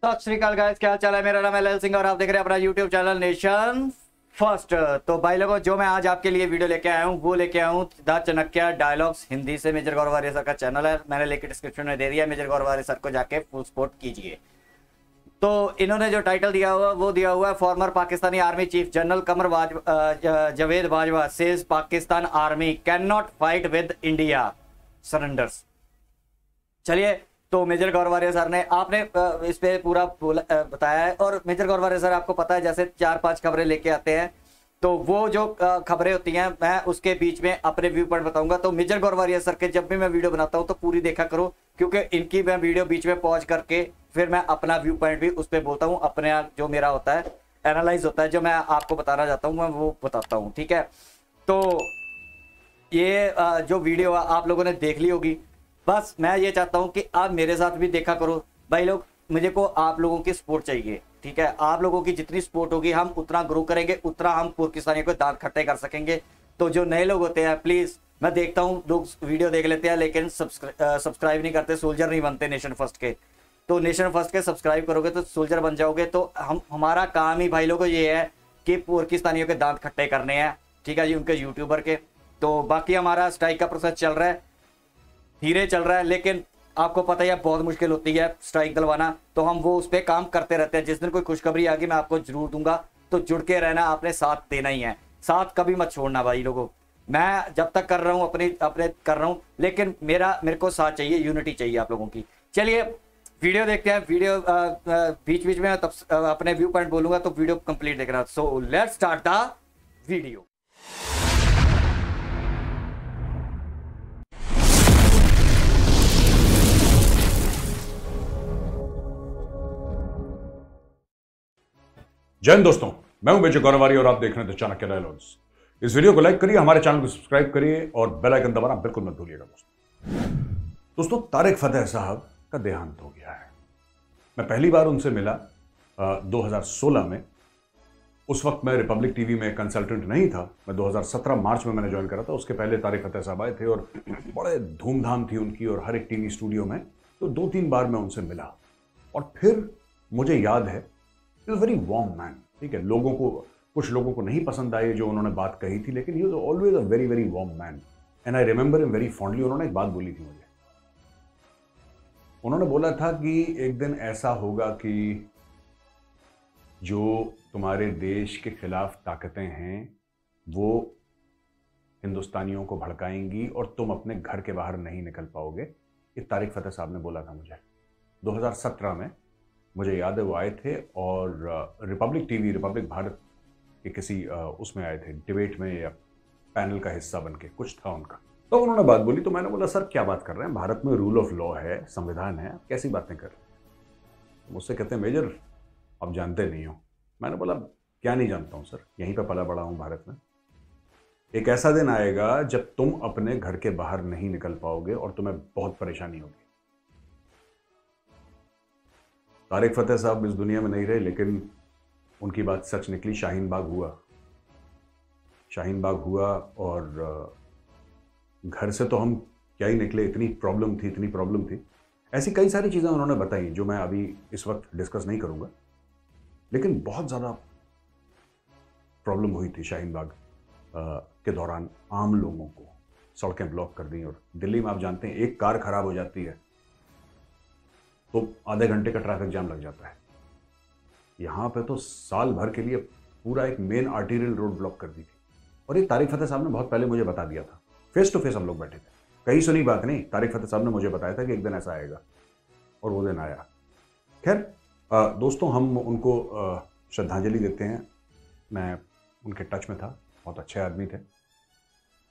तो सत श्री अकाल गाइस, क्या हाल चाल है। मेरा नाम है ललित सिंह और आप देख रहे हैं अपना यूट्यूब चैनल नेशन फर्स्ट। तो भाई लोगों, जो मैं आज आपके लिए वीडियो लेके आया हूँ वो लेके आया हूँ द चाणक्य डायलॉग्स हिंदी से। मेजर गौरव आर्य सर का चैनल है, मैंने लेके डिस्क्रिप्शन में दे दिया। मेजर गौरव आर्य सर को जाके फुल सपोर्ट कीजिए। तो इन्होंने जो टाइटल दिया हुआ वो दिया हुआ है, farmer Pakistani army chief general Qamar Javed Bajwa says Pakistan army can not fight with India surrenders. चलिए, तो मेजर गौरव आर्य सर ने आपने इस पे पूरा बताया है। और मेजर गौरव आर्य सर आपको पता है, जैसे 4-5 खबरें लेके आते हैं, तो वो जो खबरें होती हैं मैं उसके बीच में अपने व्यू पॉइंट बताऊंगा। तो मेजर गौरव आर्य सर के जब भी मैं वीडियो बनाता हूं तो पूरी देखा करो, क्योंकि इनकी मैं वीडियो बीच में पॉज करके फिर मैं अपना व्यू पॉइंट भी उस पर बोलता हूँ। अपने जो मेरा होता है एनालाइज होता है, जो मैं आपको बताना चाहता हूँ मैं वो बताता हूँ, ठीक है। तो ये जो वीडियो आप लोगों ने देख ली होगी। बस मैं ये चाहता हूं कि आप मेरे साथ भी देखा करो भाई लोग। मुझे को आप लोगों की सपोर्ट चाहिए, ठीक है। आप लोगों की जितनी सपोर्ट होगी हम उतना ग्रो करेंगे, उतना हम पाकिस्तानियों को दांत खट्टे कर सकेंगे। तो जो नए लोग होते हैं प्लीज, मैं देखता हूं लोग वीडियो देख लेते हैं लेकिन सब्सक्राइब नहीं करते, सोल्जर नहीं बनते नेशन फर्स्ट के। तो नेशन फर्स्ट के सब्सक्राइब करोगे तो सोल्जर बन जाओगे। तो हमारा काम ही भाई लोगों ये है कि पाकिस्तानियों के दांत खट्टे करने हैं, ठीक है जी, उनके यूट्यूबर के। तो बाकी हमारा स्ट्राइक का प्रोसेस चल रहा है, धीरे चल रहा है, लेकिन आपको पता ही है बहुत मुश्किल होती है स्ट्राइक दिलवाना। तो हम वो उस पर काम करते रहते हैं। जिस दिन कोई खुशखबरी आ गई मैं आपको जरूर दूंगा। तो जुड़ के रहना, आपने साथ देना ही है, साथ कभी मत छोड़ना भाई लोगों। मैं जब तक कर रहा हूँ अपने कर रहा हूँ, लेकिन मेरे को साथ चाहिए, यूनिटी चाहिए आप लोगों की। चलिए वीडियो देखते हैं। वीडियो बीच बीच में तब अपने व्यू पॉइंट बोलूंगा, तो वीडियो कंप्लीट देखना। So let's start the video. जय हिंद दोस्तों, मैं हूं मेजर गौरव आर्य और आप देख रहे हैं द चाणक्य डायलॉग्स। इस वीडियो को लाइक करिए, हमारे चैनल को सब्सक्राइब करिए और बेल आइकन दबाना बिल्कुल मत भूलिएगा दोस्तों। तारिक फतेह साहब का देहांत हो गया है। मैं पहली बार उनसे मिला 2016 में। उस वक्त मैं रिपब्लिक टीवी में कंसल्टेंट नहीं था। मैं 2017 मार्च में मैंने ज्वाइन करा था। उसके पहले तारिक फतेह साहब आए थे और बड़े धूमधाम थी उनकी और हर एक टीवी स्टूडियो में। तो 2-3 बार मैं उनसे मिला और फिर मुझे याद है इज वेरी वार्म मैन, ठीक है। कुछ लोगों को नहीं पसंद आई जो उन्होंने बात कही थी, लेकिन he was always a very very warm man and I remember him very fondly. उन्होंने एक बात बोली थी मुझे। उन्होंने बोला था कि एक दिन ऐसा होगा कि जो तुम्हारे देश के खिलाफ ताकतें हैं वो हिंदुस्तानियों को भड़काएंगी और तुम अपने घर के बाहर नहीं निकल पाओगे। ये तारिक फतेह साहब ने बोला था मुझे 2017 में। मुझे याद है वो आए थे और रिपब्लिक टीवी, रिपब्लिक भारत के किसी उसमें आए थे, डिबेट में या पैनल का हिस्सा बन के कुछ था उनका। तो उन्होंने बात बोली तो मैंने बोला सर क्या बात कर रहे हैं, भारत में रूल ऑफ लॉ है, संविधान है, आप कैसी बातें कर रहे हैं। तो मुझसे कहते हैं मेजर आप जानते नहीं हो। मैंने बोला क्या नहीं जानता हूँ सर, यहीं पर पला बड़ा हूँ भारत में। एक ऐसा दिन आएगा जब तुम अपने घर के बाहर नहीं निकल पाओगे और तुम्हें बहुत परेशानी होगी। तारिक फतेह साहब इस दुनिया में नहीं रहे, लेकिन उनकी बात सच निकली। शाहीन बाग हुआ और घर से तो हम क्या ही निकले, इतनी प्रॉब्लम थी। ऐसी कई सारी चीज़ें उन्होंने बताई जो मैं अभी इस वक्त डिस्कस नहीं करूंगा, लेकिन बहुत ज़्यादा प्रॉब्लम हुई थी शाहीन बाग के दौरान। आम लोगों को सड़कें ब्लॉक कर दी और दिल्ली में आप जानते हैं एक कार खराब हो जाती है तो आधे घंटे का ट्रैफिक जाम लग जाता है। यहाँ पे तो साल भर के लिए पूरा एक मेन आर्टीरियल रोड ब्लॉक कर दी थी। और ये तारिक फतेह साहब ने बहुत पहले मुझे बता दिया था, फेस टू फेस हम लोग बैठे थे, कहीं सुनी बात नहीं। तारिक फतेह साहब ने मुझे बताया था कि एक दिन ऐसा आएगा और वो दिन आया। खैर दोस्तों, हम उनको श्रद्धांजलि देते हैं। मैं उनके टच में था, बहुत अच्छे आदमी थे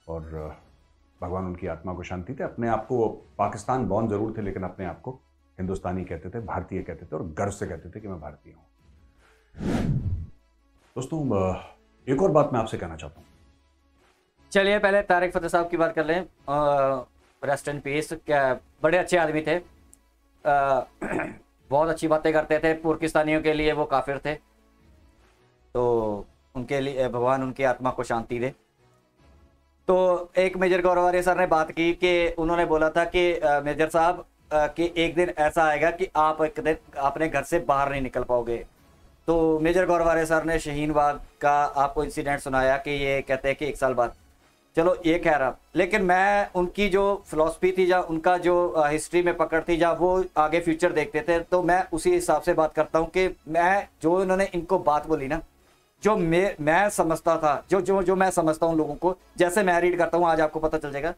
और भगवान उनकी आत्मा को शांति थे। अपने आप को पाकिस्तान बॉर्न जरूर थे, लेकिन अपने आप को हिंदुस्तानी कहते थे, भारतीय कहते थे और गर्व से कहते थे कि मैं भारतीय हूं। दोस्तों एक और बात मैं आपसे कहना चाहता हूं। चलिए पहले तारिक फतेह साहब की बात कर लें। Rest in peace. क्या बड़े अच्छे आदमी थे, बहुत अच्छी बातें करते थे। पाकिस्तानियों के लिए वो काफिर थे, तो उनके लिए भगवान उनकी आत्मा को शांति दे। तो एक मेजर गौरव आर्य सर ने बात की कि उन्होंने बोला था कि मेजर साहब कि एक दिन ऐसा आएगा कि आप एक दिन अपने घर से बाहर नहीं निकल पाओगे। तो मेजर गौरवारे सर ने शाहीन बाग का आपको इंसिडेंट सुनाया कि ये कहते हैं कि 1 साल बाद, चलो ये कह रहा, लेकिन मैं उनकी जो फिलॉसफी थी या उनका जो हिस्ट्री में पकड़ थी या वो आगे फ्यूचर देखते थे, तो मैं उसी हिसाब से बात करता हूँ कि मैं जो इन्होंने इनको बात बोली ना, जो मैं समझता था, जो मैं समझता हूँ लोगों को, जैसे मैं रीड करता हूँ, आज आपको पता चल जाएगा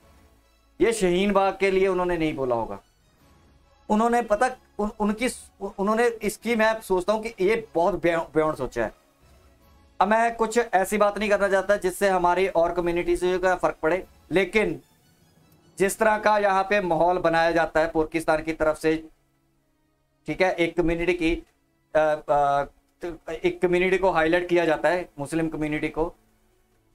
ये शाहीन बाग के लिए उन्होंने नहीं बोला होगा। उन्होंने पता उन्होंने इसकी, मैं सोचता हूँ कि ये बहुत बियॉन्ड सोचा है। अब मैं कुछ ऐसी बात नहीं करना चाहता जिससे हमारी और कम्युनिटी से का फर्क पड़े, लेकिन जिस तरह का यहाँ पे माहौल बनाया जाता है पाकिस्तान की तरफ से, ठीक है, एक कम्युनिटी को हाईलाइट किया जाता है, मुस्लिम कम्युनिटी को,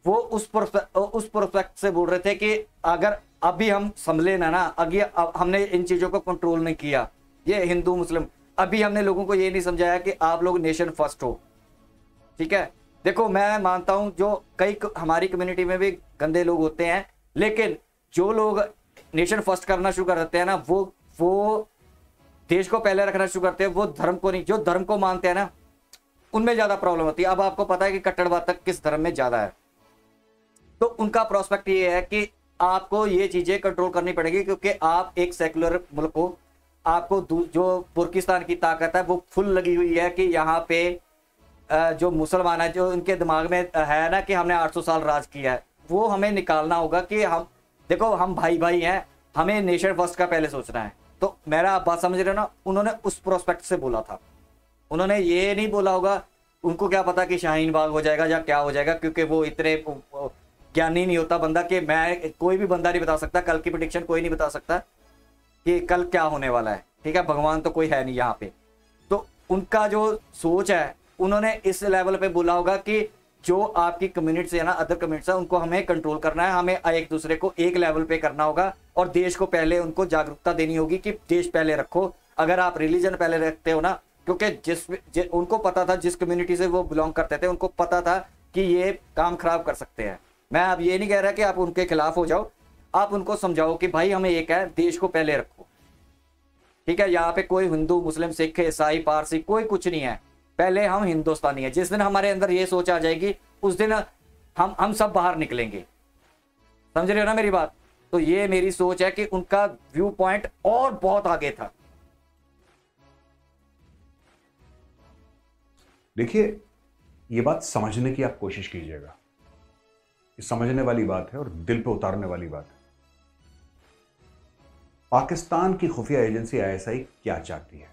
वो उस प्रोस्पेक्ट से बोल रहे थे कि अगर अभी हम संभले ना अब हमने इन चीजों को कंट्रोल नहीं किया, ये हिंदू मुस्लिम, अभी हमने लोगों को ये नहीं समझाया कि आप लोग नेशन फर्स्ट हो, ठीक है। देखो मैं मानता हूं जो कई हमारी कम्युनिटी में भी गंदे लोग होते हैं, लेकिन जो लोग नेशन फर्स्ट करना शुरू कर देते हैं ना, वो देश को पहले रखना शुरू करते हैं, वो धर्म को नहीं, जो धर्म को मानते हैं ना उनमें ज्यादा प्रॉब्लम होती है। अब आपको पता है कि कट्टरवाद तक किस धर्म में ज्यादा है, तो उनका प्रोस्पेक्ट ये है कि आपको ये चीजें कंट्रोल करनी पड़ेगी, क्योंकि आप एक सेकुलर मुल्क हो, आपको जो पाकिस्तान की ताकत है वो फुल लगी हुई है कि यहाँ पे जो मुसलमान है, जो उनके दिमाग में है ना कि हमने 800 साल राज किया है, वो हमें निकालना होगा कि हम देखो हम भाई भाई हैं, हमें नेशन फर्स्ट का पहले सोचना है। तो मेरा आप बात समझ रहे हो ना, उन्होंने उस प्रोस्पेक्ट से बोला था, उन्होंने ये नहीं बोला होगा, उनको क्या पता कि शाहीन बाग हो जाएगा या क्या हो जाएगा, क्योंकि वो इतने ज्ञानी नहीं होता बंदा कि मैं, कोई भी बंदा नहीं बता सकता, कल की प्रेडिक्शन कोई नहीं बता सकता कि कल क्या होने वाला है, ठीक है, भगवान तो कोई है नहीं यहाँ पे। तो उनका जो सोच है, उन्होंने इस लेवल पे बोला होगा कि जो आपकी कम्युनिटी है ना, अदर कम्युनिटी है, उनको हमें कंट्रोल करना है, हमें एक दूसरे को एक लेवल पे करना होगा, और देश को पहले उनको जागरूकता देनी होगी कि देश पहले रखो। अगर आप रिलीजन पहले रखते हो ना, क्योंकि उनको पता था, जिस कम्युनिटी से वो बिलोंग करते थे, उनको पता था कि ये काम खराब कर सकते हैं। मैं अब ये नहीं कह रहा कि आप उनके खिलाफ हो जाओ, आप उनको समझाओ कि भाई हमें एक है, देश को पहले रखो, ठीक है। यहाँ पे कोई हिंदू मुस्लिम सिख ईसाई पारसी कोई कुछ नहीं है, पहले हम हिंदुस्तानी है। जिस दिन हमारे अंदर ये सोच आ जाएगी, उस दिन हम सब बाहर निकलेंगे, समझ रहे हो ना मेरी बात। तो ये मेरी सोच है कि उनका व्यू पॉइंट और बहुत आगे था। देखिए, ये बात समझने की आप कोशिश कीजिएगा, ये समझने वाली बात है और दिल पे उतारने वाली बात है। पाकिस्तान की खुफिया एजेंसी आईएसआई क्या चाहती है?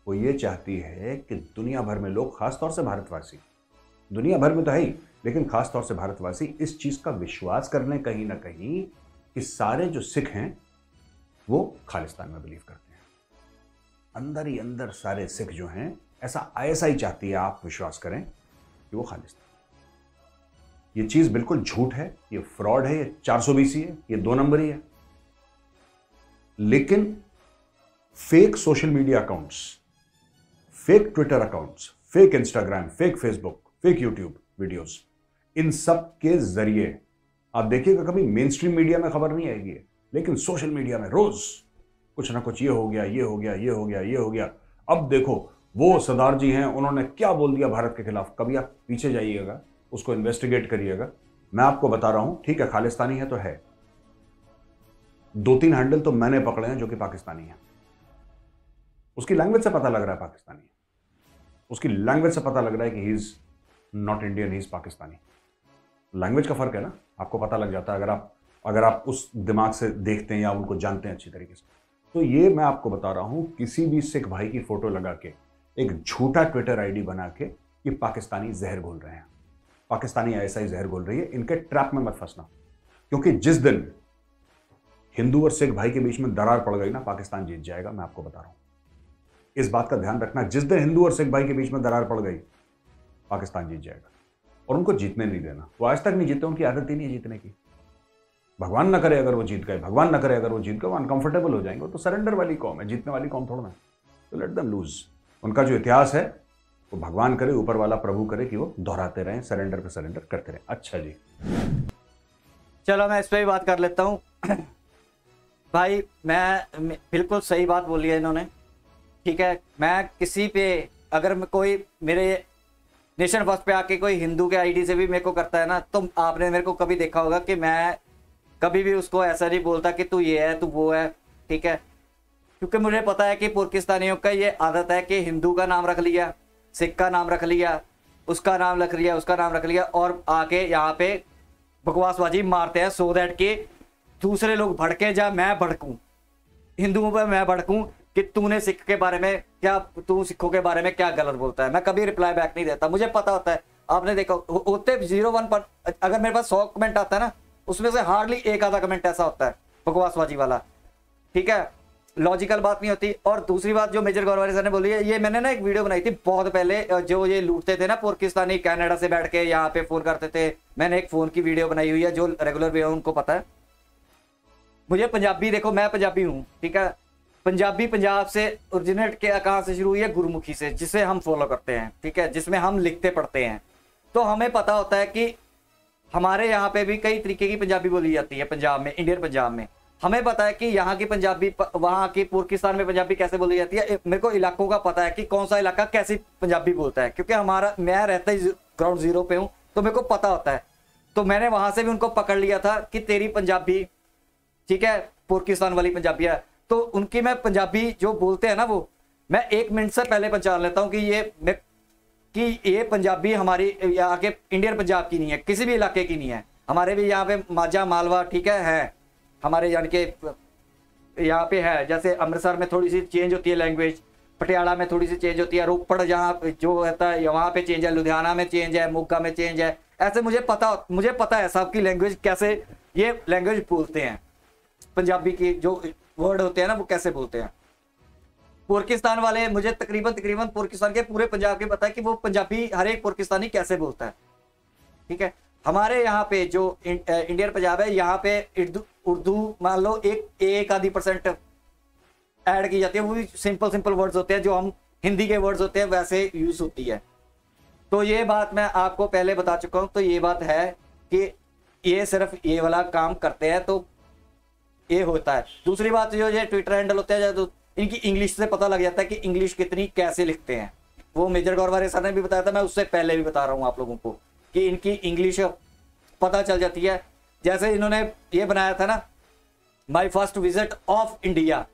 वो ये चाहती है कि दुनिया भर में लोग, खासतौर से भारतवासी, दुनिया भर में तो है ही, लेकिन खासतौर से भारतवासी इस चीज का विश्वास कर लें कहीं ना कहीं कि सारे जो सिख हैं वो खालिस्तान में बिलीव करते हैं। अंदर ही अंदर सारे सिख जो हैं, ऐसा आईएसआई चाहती है, आप विश्वास करें कि वो खालिस्तान। ये चीज बिल्कुल झूठ है, ये फ्रॉड है, ये 420 है, ये 2 नंबरी है। लेकिन fake social media accounts, fake Twitter accounts, fake Instagram, fake Facebook, fake YouTube videos, इन सब के जरिए आप देखिएगा कभी मेन स्ट्रीम मीडिया में खबर नहीं आएगी, लेकिन सोशल मीडिया में रोज कुछ ना कुछ, ये हो गया, ये हो गया, ये हो गया, ये हो गया। अब देखो वो सरदार जी हैं, उन्होंने क्या बोल दिया भारत के खिलाफ। कभी आप पीछे जाइएगा, उसको इन्वेस्टिगेट करिएगा। मैं आपको बता रहा हूं, ठीक है खालिस्तानी है तो है, 2-3 हैंडल तो मैंने पकड़े हैं जो कि पाकिस्तानी है। उसकी लैंग्वेज से पता लग रहा है पाकिस्तानी है, उसकी लैंग्वेज से पता लग रहा है कि he is not Indian, he is Pakistani. Language का फर्क है ना, आपको पता लग जाता है अगर आप उस दिमाग से देखते हैं या उनको जानते हैं अच्छी तरीके से। तो ये मैं आपको बता रहा हूं, किसी भी सिख भाई की फोटो लगा के, एक झूठा ट्विटर आईडी बना के, ये पाकिस्तानी जहर घोल रहे हैं, पाकिस्तानी आईएसआई जहर घोल रही है। इनके ट्रैप में मत फंसना, क्योंकि जिस दिन हिंदू और सिख भाई के बीच में दरार पड़ गई ना, पाकिस्तान जीत जाएगा। मैं आपको बता रहा हूं, इस बात का ध्यान रखना। जिस दिन हिंदू और सिख भाई के बीच में दरार पड़ गई, पाकिस्तान जीत जाएगा। और उनको जीतने नहीं देना, वो आज तक नहीं जीते, उनकी आदत ही नहीं है जीतने की। भगवान ना करे अगर वो जीत गए, भगवान ना करे अगर वो जीत गए, वो अनकंफर्टेबल हो जाएंगे। तो सरेंडर वाली कौम है, जीतने वाली कौम थोड़ा ना। तो लेट देम लूज। उनका जो इतिहास है वो भगवान करे, ऊपर वाला प्रभु करे कि वो दोहराते रहें, सरेंडर पे सरेंडर करते रहें। अच्छा जी, चलो मैं इस पर भी बात कर लेता हूं। भाई बिल्कुल सही बात बोली है इन्होंने, ठीक है। मैं किसी पे अगर कोई मेरे नेशन फर्स्ट पे आके कोई हिंदू के आईडी से भी मेरे को करता है ना, तो आपने मेरे को कभी देखा होगा कि मैं कभी भी उसको ऐसा नहीं बोलता कि तू ये है तू वो है, ठीक है। क्योंकि मुझे पता है कि पाकिस्तानियों का ये आदत है कि हिंदू का नाम रख लिया, सिख का नाम रख लिया, उसका नाम रख लिया, उसका नाम रख लिया, और आके यहाँ पे बकवासबाजी मारते हैं सो दैट कि दूसरे लोग भड़के जा मैं भड़कूं, हिंदुओं पर मैं भड़कूं कि तूने सिख के बारे में क्या, तू सिखों के बारे में क्या गलत बोलता है। मैं कभी रिप्लाई बैक नहीं देता, मुझे पता होता है। आपने देखा होते 0-1 पर अगर मेरे पास 100 कमेंट आता है ना, उसमें से हार्डली एक आधा कमेंट ऐसा होता है बकवासबाजी वाला, ठीक है, लॉजिकल बात नहीं होती। और दूसरी बात जो मेजर गौरवारी सर ने बोली है, ये मैंने ना एक वीडियो बनाई थी बहुत पहले, जो ये लूटते थे ना पाकिस्तानी कनाडा से बैठ के यहाँ पे फोन करते थे, मैंने एक फोन की वीडियो बनाई हुई है, जो रेगुलर भी है उनको पता है। मुझे पंजाबी, देखो मैं पंजाबी हूँ, ठीक है, पंजाबी पंजाब से ओरिजिनेट के कहाँ से शुरू हुई है, गुरमुखी से, जिसे हम फॉलो करते हैं, ठीक है, जिसमें हम लिखते पढ़ते हैं। तो हमें पता होता है कि हमारे यहाँ पे भी कई तरीके की पंजाबी बोली जाती है पंजाब में, इंडियन पंजाब में। हमें पता है कि यहाँ की पंजाबी, वहाँ की पाकिस्तान में पंजाबी कैसे बोली जाती है। मेरे को इलाकों का पता है कि कौन सा इलाका कैसी पंजाबी बोलता है, क्योंकि मैं रहता ही ग्राउंड जीरो पे हूँ, तो मेरे को पता होता है। तो मैंने वहां से भी उनको पकड़ लिया था कि तेरी पंजाबी, ठीक है, पाकिस्तान वाली पंजाबी है, तो उनकी मैं पंजाबी जो बोलते हैं ना, वो मैं 1 मिनट से पहले पहचान लेता हूँ कि ये पंजाबी हमारी यहाँ के इंडियन पंजाब की नहीं है, किसी भी इलाके की नहीं है। हमारे भी यहाँ पे माझा मालवा, ठीक है हमारे यानी कि यहाँ पे है। जैसे अमृतसर में थोड़ी सी चेंज होती है लैंग्वेज, पटियाला में थोड़ी सी चेंज होती है, रोपड़ जहाँ जो रहता है वहाँ पे चेंज है, लुधियाना में चेंज है, मोगा में चेंज है। ऐसे मुझे पता है सबकी लैंग्वेज कैसे ये लैंग्वेज बोलते हैं, पंजाबी की जो वर्ड होते हैं ना वो कैसे बोलते हैं। पाकिस्तान वाले मुझे तकरीबन पाकिस्तान के पूरे पंजाब के पता है कि वो पंजाबी हर एक पाकिस्तानी कैसे बोलता है, ठीक है। हमारे यहाँ पे जो इंडियन पंजाब है, यहाँ पे उर्दू मान लो एक आधी % ऐड की जाती है, वो भी सिंपल वर्ड्स होते हैं, जो हम हिंदी के वर्ड्स होते हैं वैसे यूज होती है। तो ये बात मैं आपको पहले बता चुका हूँ। तो ये बात है कि ये सिर्फ ये वाला काम करते हैं, तो ये होता है। दूसरी बात जो ये ट्विटर हैंडल होते हैं, तो इनकी इंग्लिश से पता लग जाता है कि इंग्लिश कितनी कैसे लिखते हैं। वो मेजर गौरवारे सर ने भी बताया था, मैं उससे पहले भी बता रहा हूँ आप लोगों को कि इनकी इंग्लिश पता चल जाती है। जैसे इन्होंने ये बनाया था ना, my first visit of India,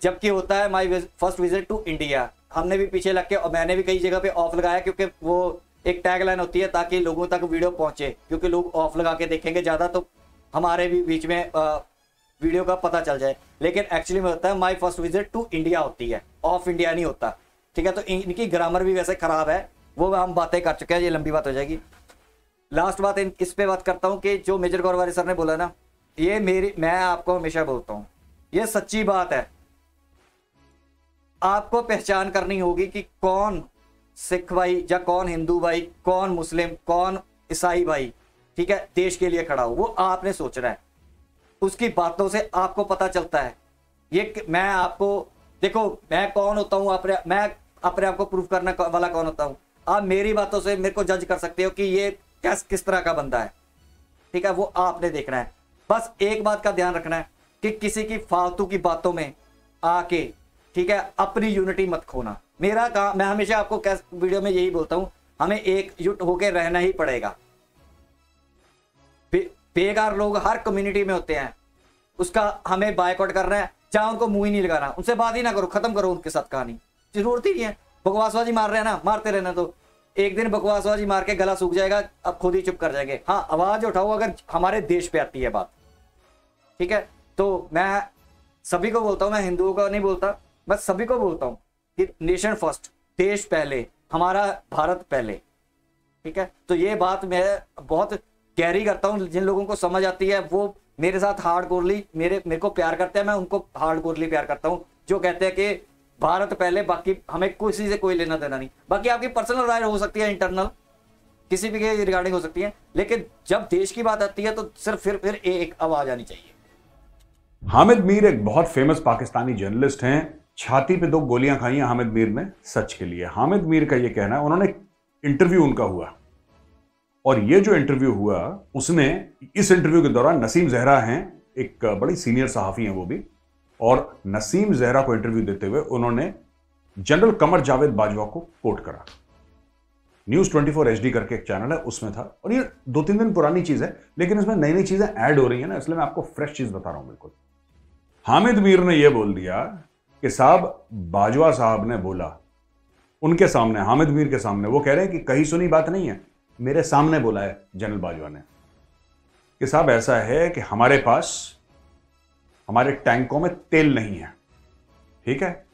जबकि होता है my first visit to India. हमने भी पीछे लग के, और मैंने भी कई जगह पे ऑफ लगाया, क्योंकि वो एक टैग लाइन होती है ताकि लोगों तक वीडियो पहुंचे, क्योंकि लोग ऑफ लगा के देखेंगे ज़्यादा, तो हमारे भी बीच में वीडियो का पता चल जाए। लेकिन एक्चुअली में होता है my first visit to India होती है, ऑफ इंडिया नहीं होता, ठीक है। तो इनकी ग्रामर भी वैसे खराब है, वो हम बातें कर चुके हैं, ये लंबी बात हो जाएगी। लास्ट बात इस पे बात करता हूँ कि जो मेजर गौरवारी सर ने बोला ना, ये मैं आपको हमेशा बोलता हूँ, ये सच्ची बात है। आपको पहचान करनी होगी कि कौन सिख भाई या कौन हिंदू भाई, कौन मुस्लिम, कौन ईसाई भाई, ठीक है, देश के लिए खड़ा हो, वो आपने सोचना है। उसकी बातों से आपको पता चलता है। ये मैं आपको, देखो मैं कौन होता हूँ, मैं अपने आप को प्रूफ करने वाला कौन होता हूँ। आप मेरी बातों से मेरे को जज कर सकते हो कि ये किस तरह का बंदा है, ठीक है, वो आपने देखना है। बस एक बात का ध्यान रखना है कि किसी की फालतू की बातों में आके, ठीक है, अपनी यूनिटी मत खोना। मेरा काम, मैं हमेशा आपको वीडियो में यही बोलता हूं, हमें एकजुट होकर रहना ही पड़ेगा। बेकार लोग हर कम्युनिटी में होते हैं, उसका हमें बायकॉट करना है, चाहे उनको मुंह ही नहीं लगाना, उनसे बात ही ना करो, खत्म करो उनके साथ कहानी, जरूरत ही नहीं है। बकवासबाजी मार रहे हैं ना, मारते रहना, तो एक दिन बकवासबाजी मार के गला सूख जाएगा, अब खुद ही चुप कर जाएंगे। हाँ, आवाज उठाओ अगर हमारे देश पे आती है बात, ठीक है। तो मैं सभी को बोलता हूं, मैं हिंदुओं का नहीं बोलता, मैं सभी को बोलता हूं कि नेशन फर्स्ट, देश पहले, हमारा भारत पहले, ठीक है। तो ये बात मैं बहुत गहरी करता हूं, जिन लोगों को समझ आती है वो मेरे साथ हार्डकोरली मेरे को प्यार करते हैं, मैं उनको हार्डकोरली प्यार करता हूं। जो कहते हैं कि भारत पहले, बाकी हमें किसी से कोई लेना देना नहीं। बाकी आपकी पर्सनल राय हो सकती है, इंटरनल किसी भी के रिगार्डिंग हो सकती है, लेकिन जब देश की बात आती है तो सिर्फ फिर एक आवाज आनी चाहिए। हामिद मीर एक बहुत फेमस पाकिस्तानी जर्नलिस्ट हैं। छाती पे 2 गोलियां खाई हैं हामिद मीर ने सच के लिए। हामिद मीर का ये कहना है, उन्होंने इंटरव्यू उनका हुआ, और ये जो इंटरव्यू हुआ उसमें, इस इंटरव्यू के दौरान नसीम जहरा हैं एक बड़ी सीनियर सहाफ़ी हैं वो भी, और नसीम जहरा को इंटरव्यू देते हुए उन्होंने जनरल कमर जावेद बाजवा को कोट करा। न्यूज़ 24 HD करके एक चैनल है, उसमें था, और ये 2-3 दिन पुरानी चीज़ है, लेकिन इसमें नई नई चीज़ें ऐड हो रही हैं ना, इसलिए मैं आपको फ्रेश चीज़ बता रहा हूं। बिल्कुल हामिद मीर ने यह बोल दिया कि साहब बाजवा साहब ने बोला उनके सामने, हामिद मीर के सामने, वो कह रहे हैं कि कहीं सुनी बात नहीं है, मेरे सामने बोला है जनरल बाजवा ने कि साहब ऐसा है कि हमारे पास, हमारे टैंकों में तेल नहीं है, ठीक है,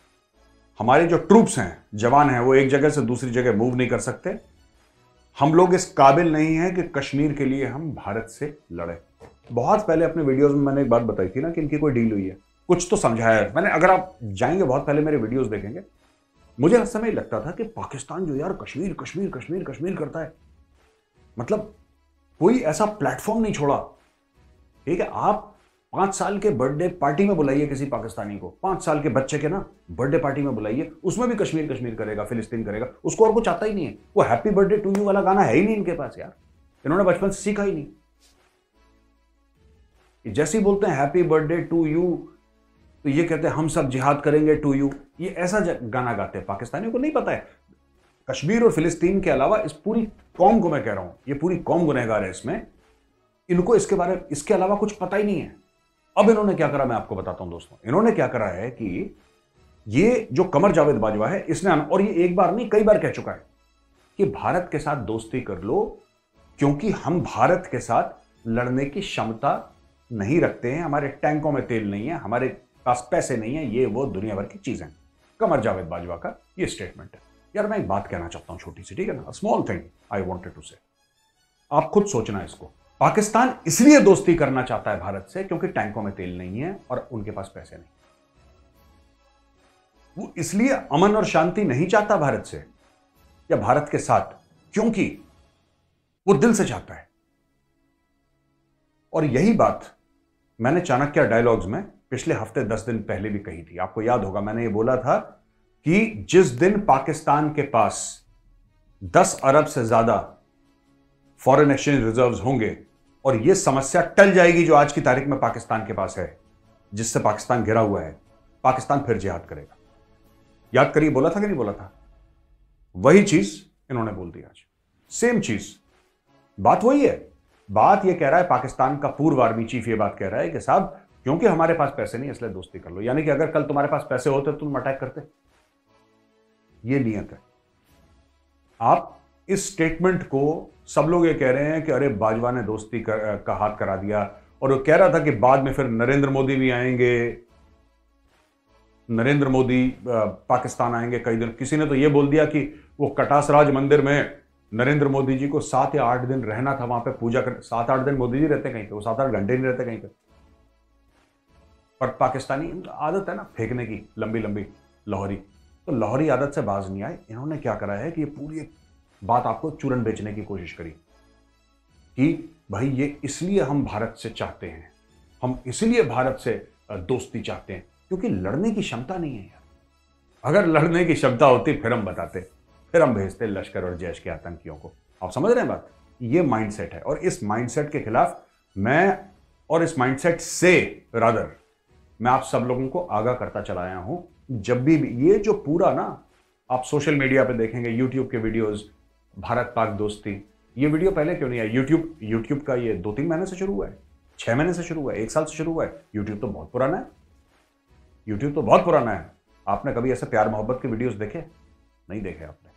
हमारे जो ट्रूप्स हैं, जवान हैं, वो एक जगह से दूसरी जगह मूव नहीं कर सकते, हम लोग इस काबिल नहीं हैं कि कश्मीर के लिए हम भारत से लड़े। बहुत पहले अपने वीडियोस में मैंने एक बात बताई थी ना कि इनकी कोई डील हुई है, कुछ तो समझाया है मैंने। अगर आप जाएंगे बहुत पहले मेरे वीडियोस देखेंगे, मुझे उस समय लगता था कि पाकिस्तान जो यार कश्मीर कश्मीर कश्मीर कश्मीर करता है, मतलब कोई ऐसा प्लेटफॉर्म नहीं छोड़ा, ठीक है। आप 5 साल के बर्थडे पार्टी में बुलाइए किसी पाकिस्तानी को, 5 साल के बच्चे के ना बर्थडे पार्टी में बुलाइए, उसमें भी कश्मीर कश्मीर करेगा, फिलिस्तीन करेगा, उसको और कुछ आता ही नहीं है। वो हैप्पी बर्थडे टू यू वाला गाना है ही नहीं इनके पास यार, इन्होंने बचपन से सीखा ही नहीं। जैसे ही बोलते हैं हैप्पी बर्थडे टू यू, तो ये कहते हैं हम सब जिहाद करेंगे टू यू, ये ऐसा गाना गाते हैं। पाकिस्तानियों को नहीं पता है कश्मीर और फिलिस्तीन के अलावा, इस पूरी कौम को मैं कह रहा हूं, ये पूरी कौम गुनहगार है इसमें, इनको इसके बारे में, इसके अलावा कुछ पता ही नहीं है। अब इन्होंने क्या करा मैं आपको बताता हूं दोस्तों। इन्होंने क्या करा है कि ये जो कमर जावेद बाजवा है, इसने, और ये एक बार नहीं कई बार कह चुका है कि भारत के साथ दोस्ती कर लो, क्योंकि हम भारत के साथ लड़ने की क्षमता नहीं रखते हैं, हमारे टैंकों में तेल नहीं है, हमारे पास पैसे नहीं है, ये वो दुनिया भर की चीजें। कमर जावेद बाजवा का ये स्टेटमेंट है। यार मैं एक बात कहना चाहता हूं छोटी सी, ठीक है ना, small thing I wanted to say, आप खुद सोचना इसको। पाकिस्तान इसलिए दोस्ती करना चाहता है भारत से क्योंकि टैंकों में तेल नहीं है और उनके पास पैसे नहीं। वो इसलिए अमन और शांति नहीं चाहता भारत से या भारत के साथ, क्योंकि वो दिल से चाहता है। और यही बात मैंने चाणक्य डायलॉग्स में पिछले हफ्ते 10 दिन पहले भी कही थी। आपको याद होगा मैंने ये बोला था कि जिस दिन पाकिस्तान के पास 10 अरब से ज्यादा फॉरेन एक्सचेंज रिजर्व्स होंगे और यह समस्या टल जाएगी जो आज की तारीख में पाकिस्तान के पास है, जिससे पाकिस्तान घिरा हुआ है, पाकिस्तान फिर जिहाद करेगा। याद करिए, बोला था कि नहीं बोला था? वही चीज इन्होंने बोल दी आज, सेम चीज, बात वही है। बात यह कह रहा है, पाकिस्तान का पूर्व आर्मी चीफ यह बात कह रहा है कि साहब क्योंकि हमारे पास पैसे नहीं इसलिए दोस्ती कर लो। यानी कि अगर कल तुम्हारे पास पैसे होते तो तुम अटैक करते। यह नियत है। आप इस स्टेटमेंट को, सब लोग ये कह रहे हैं कि अरे बाजवा ने दोस्ती का हाथ करा दिया, और वो कह रहा था कि बाद में फिर नरेंद्र मोदी भी आएंगे, नरेंद्र मोदी पाकिस्तान आएंगे कई दिन। किसी ने तो ये बोल दिया कि वो कटासराज मंदिर में नरेंद्र मोदी जी को 7 या 8 दिन रहना था, वहां पे पूजा कर। 7-8 दिन मोदी जी रहते कहीं पे, वो 7-8 घंटे नहीं रहते कहीं पे। पर पाकिस्तानी आदत है ना फेंकने की लंबी लंबी लाहौरी, तो लाहौरी आदत से बाज नहीं आए। इन्होंने क्या करा है कि ये पूरी बात आपको चूरन बेचने की कोशिश करी कि भाई ये इसलिए हम भारत से चाहते हैं, हम इसलिए भारत से दोस्ती चाहते हैं क्योंकि लड़ने की क्षमता नहीं है यार। अगर लड़ने की क्षमता होती फिर हम बताते, फिर हम भेजते लश्कर और जैश के आतंकियों को। आप समझ रहे हैं बात? ये माइंडसेट है, और इस माइंडसेट के खिलाफ मैं, और इस माइंडसेट से रादर मैं आप सब लोगों को आगाह करता चला आया हूं। जब भी ये जो पूरा ना आप सोशल मीडिया पे देखेंगे, यूट्यूब के वीडियोस, भारत पाक दोस्ती, ये वीडियो पहले क्यों नहीं आया? यूट्यूब का ये 2-3 महीने से शुरू हुआ है, 6 महीने से शुरू हुआ है, 1 साल से शुरू हुआ है। यूट्यूब तो बहुत पुराना है, यूट्यूब तो बहुत पुराना है। आपने कभी ऐसे प्यार मोहब्बत के वीडियोस देखे? नहीं देखे आपने।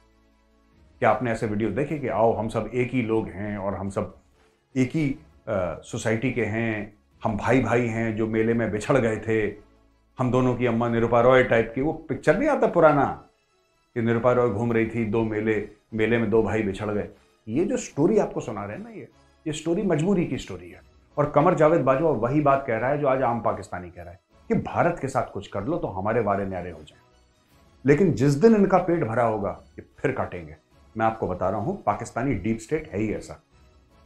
क्या आपने ऐसे वीडियोस देखे कि आओ हम सब एक ही लोग हैं और हम सब एक ही सोसाइटी के हैं, हम भाई भाई हैं जो मेले में बिछड़ गए थे, हम दोनों की अम्मा निरूपा रॉय टाइप की? वो पिक्चर नहीं आता पुराना कि निरूपा रॉय घूम रही थी, 2 मेले में 2 भाई बिछड़ गए। ये जो स्टोरी आपको सुना रहे हैं ना, ये स्टोरी मजबूरी की स्टोरी है। और कमर जावेद बाजवा वही बात कह रहा है जो आज आम पाकिस्तानी कह रहा है कि भारत के साथ कुछ कर लो तो हमारे वारे न्यारे हो जाए। लेकिन जिस दिन इनका पेट भरा होगा ये फिर काटेंगे। मैं आपको बता रहा हूं, पाकिस्तानी डीप स्टेट है ही ऐसा,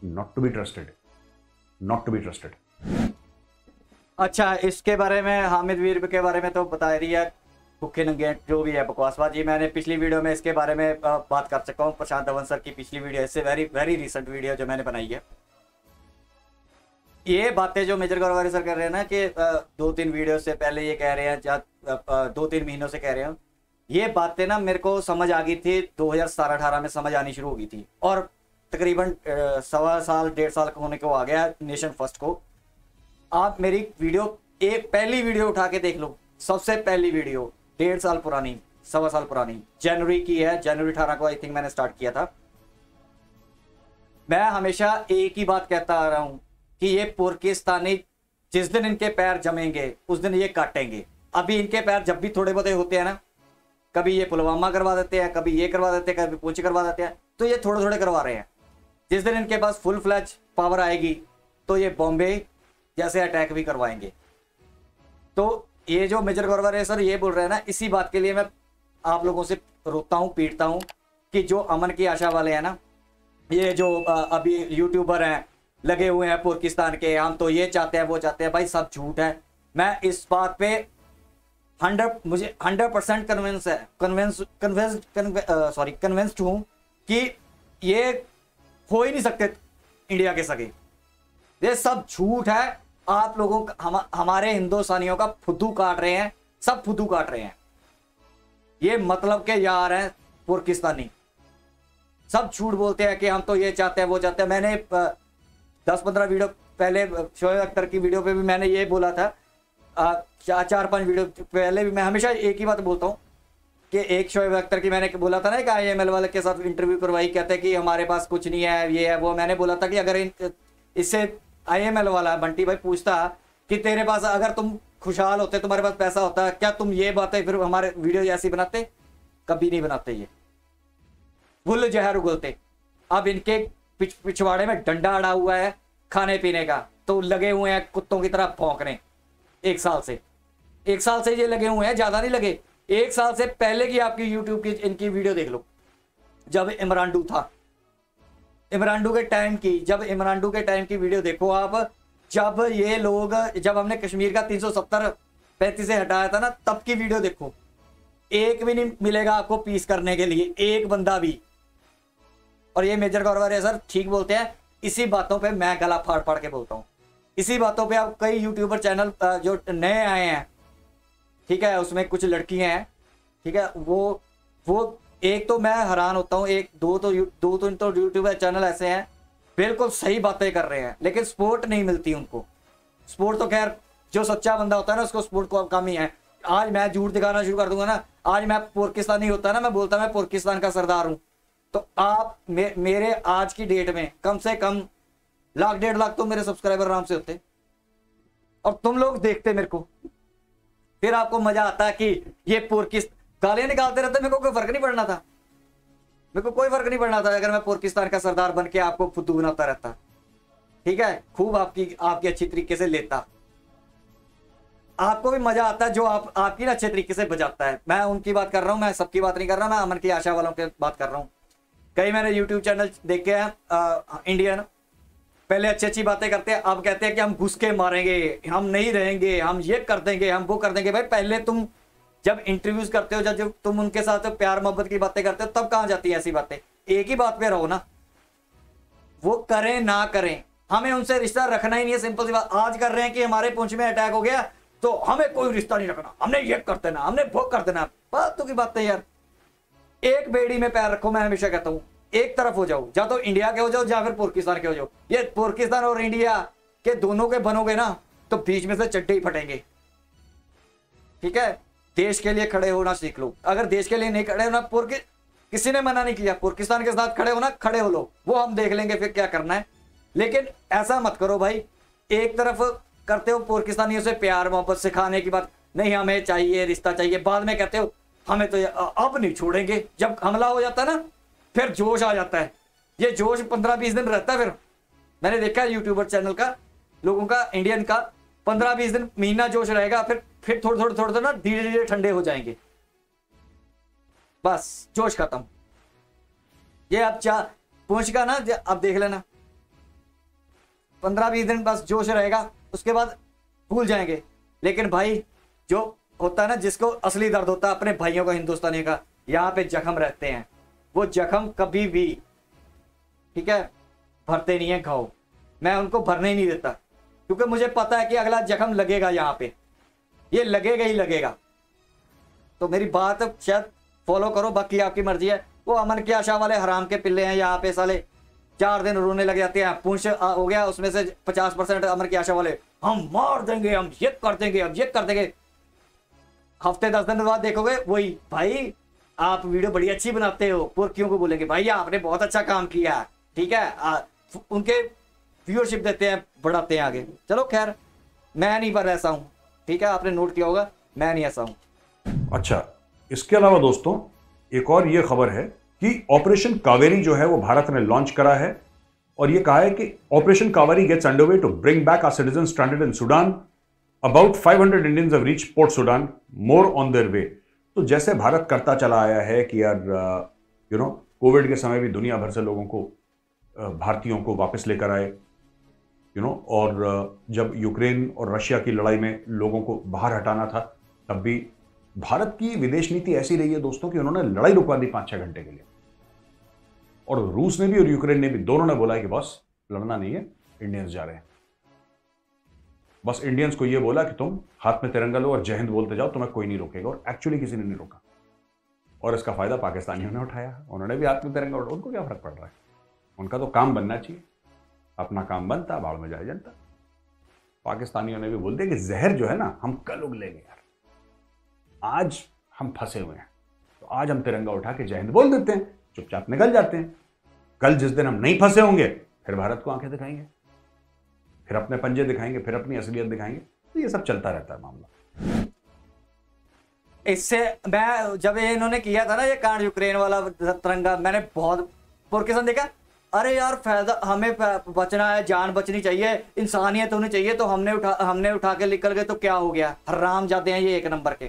not to be trusted, not to be trusted. अच्छा, इसके बारे में, हामिद वीर के बारे में तो बता रही है, भूखे नंगे जो भी है बकवासबाजी। मैंने पिछली वीडियो में इसके बारे में बात कर चुका हूँ, प्रशांत धवन सर की पिछली वीडियो, इससे वेरी वेरी रिसेंट वीडियो जो मैंने बनाई है। ये बातें जो मेजर गौरवारी सर कर रहे हैं ना कि 2-3 वीडियो से पहले ये कह रहे हैं, 2-3 महीनों से कह रहे हैं, ये बातें ना मेरे को समझ आ गई थी 2017-18 में समझ आनी शुरू हो गई थी, और तकरीबन 1.25 1.5 साल होने को आ गया नेशन फर्स्ट को। आप मेरी वीडियो, एक पहली वीडियो उठा के देख लो, सबसे पहली वीडियो 1.5 साल पुरानी, 1.25 साल पुरानी, जनवरी की है, जनवरी 18 को आई थिंक मैंने स्टार्ट किया था। मैं हमेशा एक ही बात कहता आ रहा हूं कि ये पुर्किस्तानी जिस दिन इनके पैर जमेंगे उस दिन ये काटेंगे। अभी इनके पैर जब भी थोड़े बहुत होते हैं ना, कभी ये पुलवामा करवा देते हैं, कभी ये करवा देते हैं, कभी पुंछ करवा देते हैं, तो ये थोड़े थोड़े करवा रहे हैं। जिस दिन इनके पास फुल फ्लैज पावर आएगी तो ये बॉम्बे जैसे अटैक भी करवाएंगे। तो ये जो मेजर गौरवारी सर ये बोल रहे हैं ना, इसी बात के लिए मैं आप लोगों से रोता हूँ, पीटता हूँ कि जो अमन की आशा वाले हैं ना, ये जो अभी यूट्यूबर हैं लगे हुए हैं पाकिस्तान के, हम तो ये चाहते हैं वो चाहते हैं, भाई सब झूठ है। मैं इस बात पे 100% कन्विंस्ड हूँ कि ये हो ही नहीं सकते इंडिया के सगे, ये सब झूठ है। आप लोगों का हमारे हिंदुस्तानियों का फुद्दू काट रहे हैं, सब फुद्दू काट रहे हैं। ये मतलब के यार हैं पाकिस्तानी, सब झूठ बोलते हैं कि हम तो ये चाहते हैं वो चाहते हैं। मैंने 10-15 वीडियो पहले शोएब अख्तर की वीडियो पे भी मैंने ये बोला था, 4-5 वीडियो पहले भी मैं हमेशा एक ही बात बोलता हूँ कि एक शोएब अख्तर की मैंने बोला था ना कि IML वाले के साथ इंटरव्यू करवाई, कहते हैं कि हमारे पास कुछ नहीं है, ये है वो। मैंने बोला था कि अगर इससे IML वाला बंटी भाई पूछता कि तेरे पास, अगर तुम खुशहाल होते, तुम्हारे पास पैसा होता, क्या तुम ये बातें फिर हमारे वीडियो ऐसी बनाते? कभी नहीं बनाते। ये भूल जहर उगलते। अब इनके पिछवाड़े में डंडा अड़ा हुआ है खाने पीने का, तो लगे हुए हैं कुत्तों की तरह भौंकने। 1 साल से ये लगे हुए हैं, ज्यादा नहीं लगे। 1 साल से पहले की आपकी यूट्यूब की इनकी वीडियो देख लो, जब इमरानडू था, इमरानडू के टाइम की, जब इमरानडू के टाइम की वीडियो देखो आप, जब ये लोग, जब हमने कश्मीर का 370-35 से हटाया था ना, तब की वीडियो देखो। एक भी नहीं मिलेगा आपको पीस करने के लिए, एक बंदा भी। और ये मेजर गौरवारी सर ठीक बोलते हैं, इसी बातों पे मैं गला फाड़ फाड़ के बोलता हूँ। इसी बातों पे अब कई यूट्यूबर चैनल जो नए आए हैं, ठीक है, उसमें कुछ लड़कियां हैं, ठीक है, वो एक तो मैं हैरान होता हूँ, दो तो यूट्यूबर चैनल ऐसे हैं बिल्कुल सही बातें कर रहे हैं, लेकिन सपोर्ट नहीं मिलती उनको। सपोर्ट तो खैर जो सच्चा बंदा होता है ना, उसको सपोर्ट को कम ही है। आज मैं झूठ दिखाना शुरू कर दूंगा ना, आज मैं पाकिस्तानी होता ना, मैं बोलता मैं पाकिस्तान का सरदार हूं, तो आप मेरे आज की डेट में कम से कम 1-1.5 लाख तो मेरे सब्सक्राइबर आराम से होते, और तुम लोग देखते मेरे को, फिर आपको मजा आता कि ये गालियां निकालते रहते। मेरे को कोई फर्क नहीं पड़ना था, मेरे को कोई फर्क नहीं पड़ना था अगर मैं पाकिस्तान का सरदार बन के आपको फुद्दू बनाता रहता, ठीक है, खूब आपकी अच्छी तरीके से लेता, आपको भी मजा आता है जो आपकी ना अच्छे तरीके से बजाता है। मैं उनकी बात कर रहा हूं, मैं सबकी बात नहीं कर रहा, मैं अमन की आशा वालों की बात कर रहा हूं। कई मैंने यूट्यूब चैनल देखे हैं इंडियन, पहले अच्छी अच्छी बातें करते हैं, अब कहते हैं कि हम घुस के मारेंगे, हम नहीं रहेंगे, हम ये कर देंगे, हम वो कर देंगे। भाई पहले तुम जब इंटरव्यूज करते हो, जब तुम उनके साथ प्यार मोहब्बत की बातें करते हो, तब कहां जाती है ऐसी बातें? एक ही बात पे रहो ना, वो करें ना करें, हमें उनसे रिश्ता रखना ही नहीं है। सिंपल सी बात। आज कर रहे हैं कि हमारे पुंछ में अटैक हो गया तो हमें कोई रिश्ता नहीं रखना, हमने ये कर देना, हमने वो कर देना। फालतू की बातें यार। एक बेड़ी में पैर रखो, मैं हमेशा कहता हूं, एक तरफ हो जाओ, या तो इंडिया के हो जाओ या फिर पाकिस्तान के हो जाओ। ये पाकिस्तान और इंडिया के दोनों के बनोगे ना तो बीच में से चड्डे ही फटेंगे, ठीक है। देश के लिए खड़े होना सीख लो। अगर देश के लिए नहीं खड़े होना, किसी ने मना नहीं किया, पाकिस्तान के साथ खड़े होना, खड़े हो लो, वो हम देख लेंगे फिर क्या करना है। लेकिन ऐसा मत करो भाई, एक तरफ करते हो पाकिस्तानियों से प्यार मोहब्बत सिखाने की बात, नहीं हमें चाहिए रिश्ता चाहिए, बाद में कहते हो हमें तो अब नहीं छोड़ेंगे। जब हमला हो जाता है ना, फिर जोश आ जाता है। ये जोश 15-20 दिन रहता है। फिर मैंने देखा है यूट्यूबर चैनल का, लोगों का, इंडियन का, 15-20 दिन, महीना जोश रहेगा, फिर थोड़े ना धीरे धीरे ठंडे हो जाएंगे, बस जोश खत्म। ये अब पूछ का ना, अब देख लेना, 15-20 दिन बस जोश रहेगा, उसके बाद भूल जाएंगे। लेकिन भाई जो होता है ना, जिसको असली दर्द होता है अपने भाइयों का, हिंदुस्तानी का, यहाँ पे जख्म रहते हैं, वो जख्म कभी भी, ठीक है, भरते नहीं है घाव। मैं उनको भरने ही नहीं देता। क्योंकि मुझे पता है कि अगला जख्म लगेगा, यहाँ पे ये लगेगा ही लगेगा। तो मेरी बात शायद फॉलो करो, बाकी आपकी मर्जी है। वो अमन की आशा वाले हराम के पिल्ले हैं यहाँ पे, साले 4 दिन रोने लग जाते हैं। पूंछ हो गया उसमें से 50% अमन की आशा वाले, हम मार देंगे, हम ये कर देंगे, हम ये कर देंगे। हफ्ते 10 दिन बाद देखोगे वही, भाई आप वीडियो बड़ी अच्छी बनाते हो, पुरखियों को बोलेंगे भाई आपने बहुत अच्छा काम किया, ठीक है। उनके व्यूअरशिप देते हैं, बढ़ाते हैं आगे। चलो खैर, मैं नहीं पर ऐसा हूं, ठीक है, आपने नोट किया होगा, मैं नहीं ऐसा हूं। अच्छा, इसके अलावा दोस्तों एक और ये खबर है कि ऑपरेशन कावेरी जो है वो भारत ने लॉन्च करा है, और ये कहा है कि operation Kaveri gets underway to bring back our citizens stranded in Sudan. About 500 Indians have reached Port Sudan, more on their way. तो जैसे भारत करता चला आया है कि यार कोविड के समय भी दुनिया भर से लोगों को, भारतीयों को वापस लेकर आए, और जब यूक्रेन और रशिया की लड़ाई में लोगों को बाहर हटाना था, तब भी भारत की विदेश नीति ऐसी रही है दोस्तों कि उन्होंने लड़ाई रुकवा दी 5-6 घंटे के लिए। और रूस ने भी और यूक्रेन ने भी, दोनों ने बोला कि बस लड़ना नहीं है, इंडियंस जा रहे हैं। बस इंडियंस को यह बोला कि तुम हाथ में तिरंगा लो और जय हिंद बोलते जाओ, तुम्हें कोई नहीं रोकेगा। और एक्चुअली किसी ने नहीं रोका, और इसका फायदा पाकिस्तानियों ने उठाया। उन्होंने भी हाथ में तिरंगा उठाया, उनको क्या फर्क पड़ रहा है, उनका तो काम बनना चाहिए, अपना काम बनता, बाढ़ में जाए जनता। पाकिस्तानियों ने भी बोल दिया कि जहर जो है ना हम कल उगलेंगे यार, आज हम फंसे हुए हैं, तो आज हम तिरंगा उठा के जय हिंद बोल देते हैं, चुपचाप निकल जाते हैं। कल जिस दिन हम नहीं फंसे होंगे, फिर भारत को आंखें दिखाएंगे, फिर अपने पंजे दिखाएंगे, फिर अपनी असलियत दिखाएंगे। तो ये सब चलता रहता है मामला। इससे मैं, जब ये इन्होंने किया था ना ये कांड यूक्रेन वाला तिरंगा, मैंने बहुत पुरकिस्म देखा, अरे यार फायदा, हमें बचना है, जान बचनी चाहिए, इंसानियत होनी चाहिए, तो हमने उठा के निकल गए तो क्या हो गया। हराम जाते हैं ये 1 नंबर के,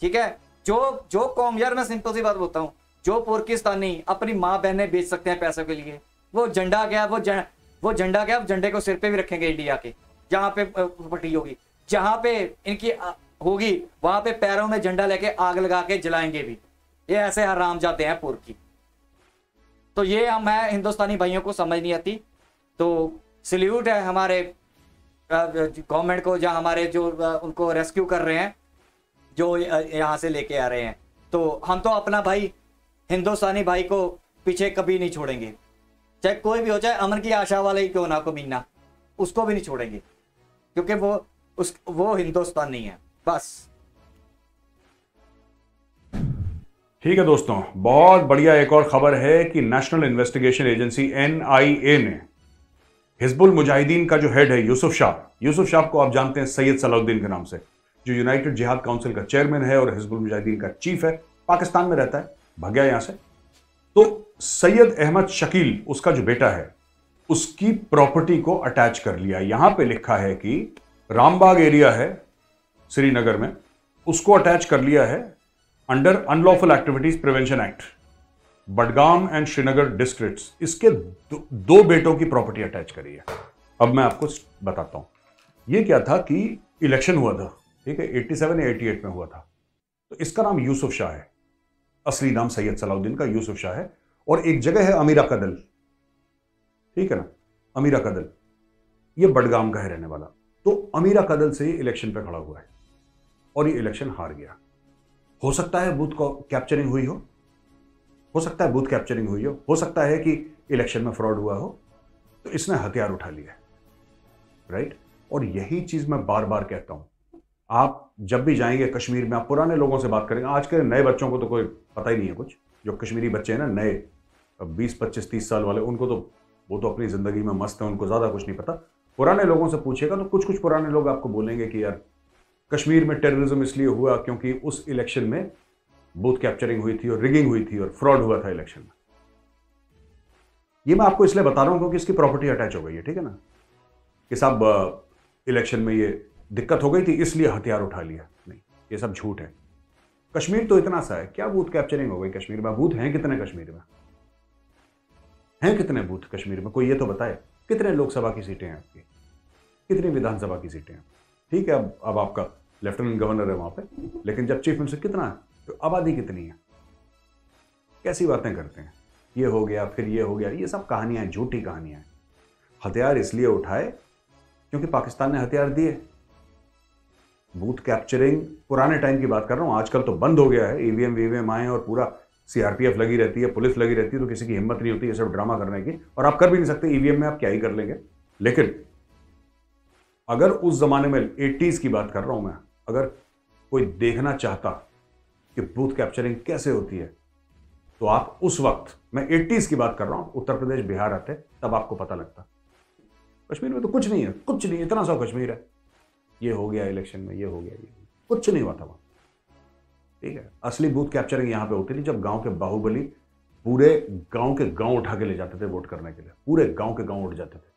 ठीक है। जो कौम, यार मैं सिंपल सी बात बोलता हूँ, जो पाकिस्तानी अपनी माँ बहनें बेच सकते हैं पैसों के लिए, वो झंडा क्या, वो झंडा क्या, झंडे को सिर पे भी रखेंगे इंडिया के, जहां पे पट्टी होगी, जहां पे इनकी होगी, वहां पे पैरों में झंडा लेके आग लगा के जलाएंगे भी। ये ऐसे हराम जाते हैं पुरखी। तो ये मैं हिंदुस्तानी भाइयों को समझ नहीं आती। तो सल्यूट है हमारे गवर्नमेंट को, जहां हमारे जो उनको रेस्क्यू कर रहे हैं, जो यहाँ से लेके आ रहे हैं। तो हम तो अपना भाई, हिंदुस्तानी भाई को पीछे कभी नहीं छोड़ेंगे, चाहे कोई भी हो, चाहे अमन की आशा वाले ही क्यों ना कमीना, उसको भी नहीं छोड़ेंगे, क्योंकि वो हिंदुस्तानी है बस। ठीक है दोस्तों, बहुत बढ़िया एक और खबर है कि नेशनल इन्वेस्टिगेशन एजेंसी NIA ने हिजबुल मुजाहिदीन का जो हेड है यूसुफ शाह को आप जानते हैं सैयद सलाउद्दीन के नाम से, जो यूनाइटेड जिहाद काउंसिल का चेयरमैन है और हिजबुल मुजाहिदीन का चीफ है, पाकिस्तान में रहता है, भाग गया यहां से। तो सैयद अहमद शकील, उसका जो बेटा है, उसकी प्रॉपर्टी को अटैच कर लिया। यहां पे लिखा है कि रामबाग एरिया है श्रीनगर में, उसको अटैच कर लिया है under unlawful activities prevention act, Budgam and Srinagar districts. इसके दो बेटों की प्रॉपर्टी अटैच करी है। अब मैं आपको बताता हूं ये क्या था कि इलेक्शन हुआ था, ठीक है, 87 या 88 में हुआ था। तो इसका नाम यूसुफ शाह है, असली नाम सैयद सलाउद्दीन का यूसुफ शाह है। और एक जगह है अमीरा कदल, ठीक है ना, अमीरा कदल, ये बडगाम का है रहने वाला। तो अमीरा कदल से इलेक्शन पे खड़ा हुआ है और ये इलेक्शन हार गया। हो सकता है बूथ कैप्चरिंग हुई हो सकता है बूथ कैप्चरिंग हुई हो सकता है कि इलेक्शन में फ्रॉड हुआ हो। तो इसने हथियार उठा लिया, राइट। और यही चीज मैं बार बार कहता हूं, आप जब भी जाएंगे कश्मीर में, आप पुराने लोगों से बात करेंगे। आज के नए बच्चों को तो कोई पता ही नहीं है कुछ, जो कश्मीरी बच्चे हैं ना, नए 20, 25, 30 साल वाले, उनको तो वो तो अपनी जिंदगी में मस्त है, उनको ज्यादा कुछ नहीं पता। पुराने लोगों से पूछेगा तो कुछ पुराने लोग आपको बोलेंगे कि यार कश्मीर में टेररिज्म इसलिए हुआ क्योंकि उस इलेक्शन में बूथ कैप्चरिंग हुई थी और रिगिंग हुई थी और फ्रॉड हुआ था इलेक्शन में। ये मैं आपको इसलिए बता रहा हूं क्योंकि इसकी प्रॉपर्टी अटैच हो गई है, ठीक है ना, कि साहब इलेक्शन में ये दिक्कत हो गई थी इसलिए हथियार उठा लिया। नहीं, ये सब झूठ है। कश्मीर तो इतना सा है, क्या बूथ कैप्चरिंग हो गई कश्मीर में? बूथ हैं कितने कश्मीर में? हैं कितने बूथ कश्मीर में? कोई ये तो बताए। कितने लोकसभा की सीटें हैं आपकी, कितनी विधानसभा की सीटें हैं? ठीक है, अब आपका लेफ्टिनेंट गवर्नर है वहां पे, लेकिन जब चीफ मिनिस्टर कितना है, तो आबादी कितनी है? कैसी बातें करते हैं, ये हो गया फिर ये हो गया, ये सब कहानियां हैं, झूठी कहानियां हैं। हथियार इसलिए उठाए क्योंकि पाकिस्तान ने हथियार दिए। बूथ कैप्चरिंग पुराने टाइम की बात कर रहा हूं, आजकल तो बंद हो गया है। ईवीएम वीवीएम आए और पूरा सीआरपीएफ लगी रहती है, पुलिस लगी रहती है, तो किसी की हिम्मत नहीं होती ये सब ड्रामा करने की, और आप कर भी नहीं सकते। ईवीएम में आप क्या ही कर लेंगे। लेकिन अगर उस जमाने में 80s की बात कर रहा हूं मैं, अगर कोई देखना चाहता कि बूथ कैप्चरिंग कैसे होती है, तो आप उस वक्त, मैं 80s की बात कर रहा हूं, उत्तर प्रदेश बिहार आते, तब आपको पता लगता। कश्मीर में तो कुछ नहीं है, कुछ नहीं, इतना सा कश्मीर है, ये हो गया इलेक्शन में, ये हो गया, ये कुछ नहीं हुआ था वहां। ठीक है, असली बूथ कैप्चरिंग यहां पे होती थी जब गांव के बाहुबली पूरे गांव के गांव उठा के ले जाते थे वोट करने के लिए, पूरे गांव के गांव उठ जाते थे,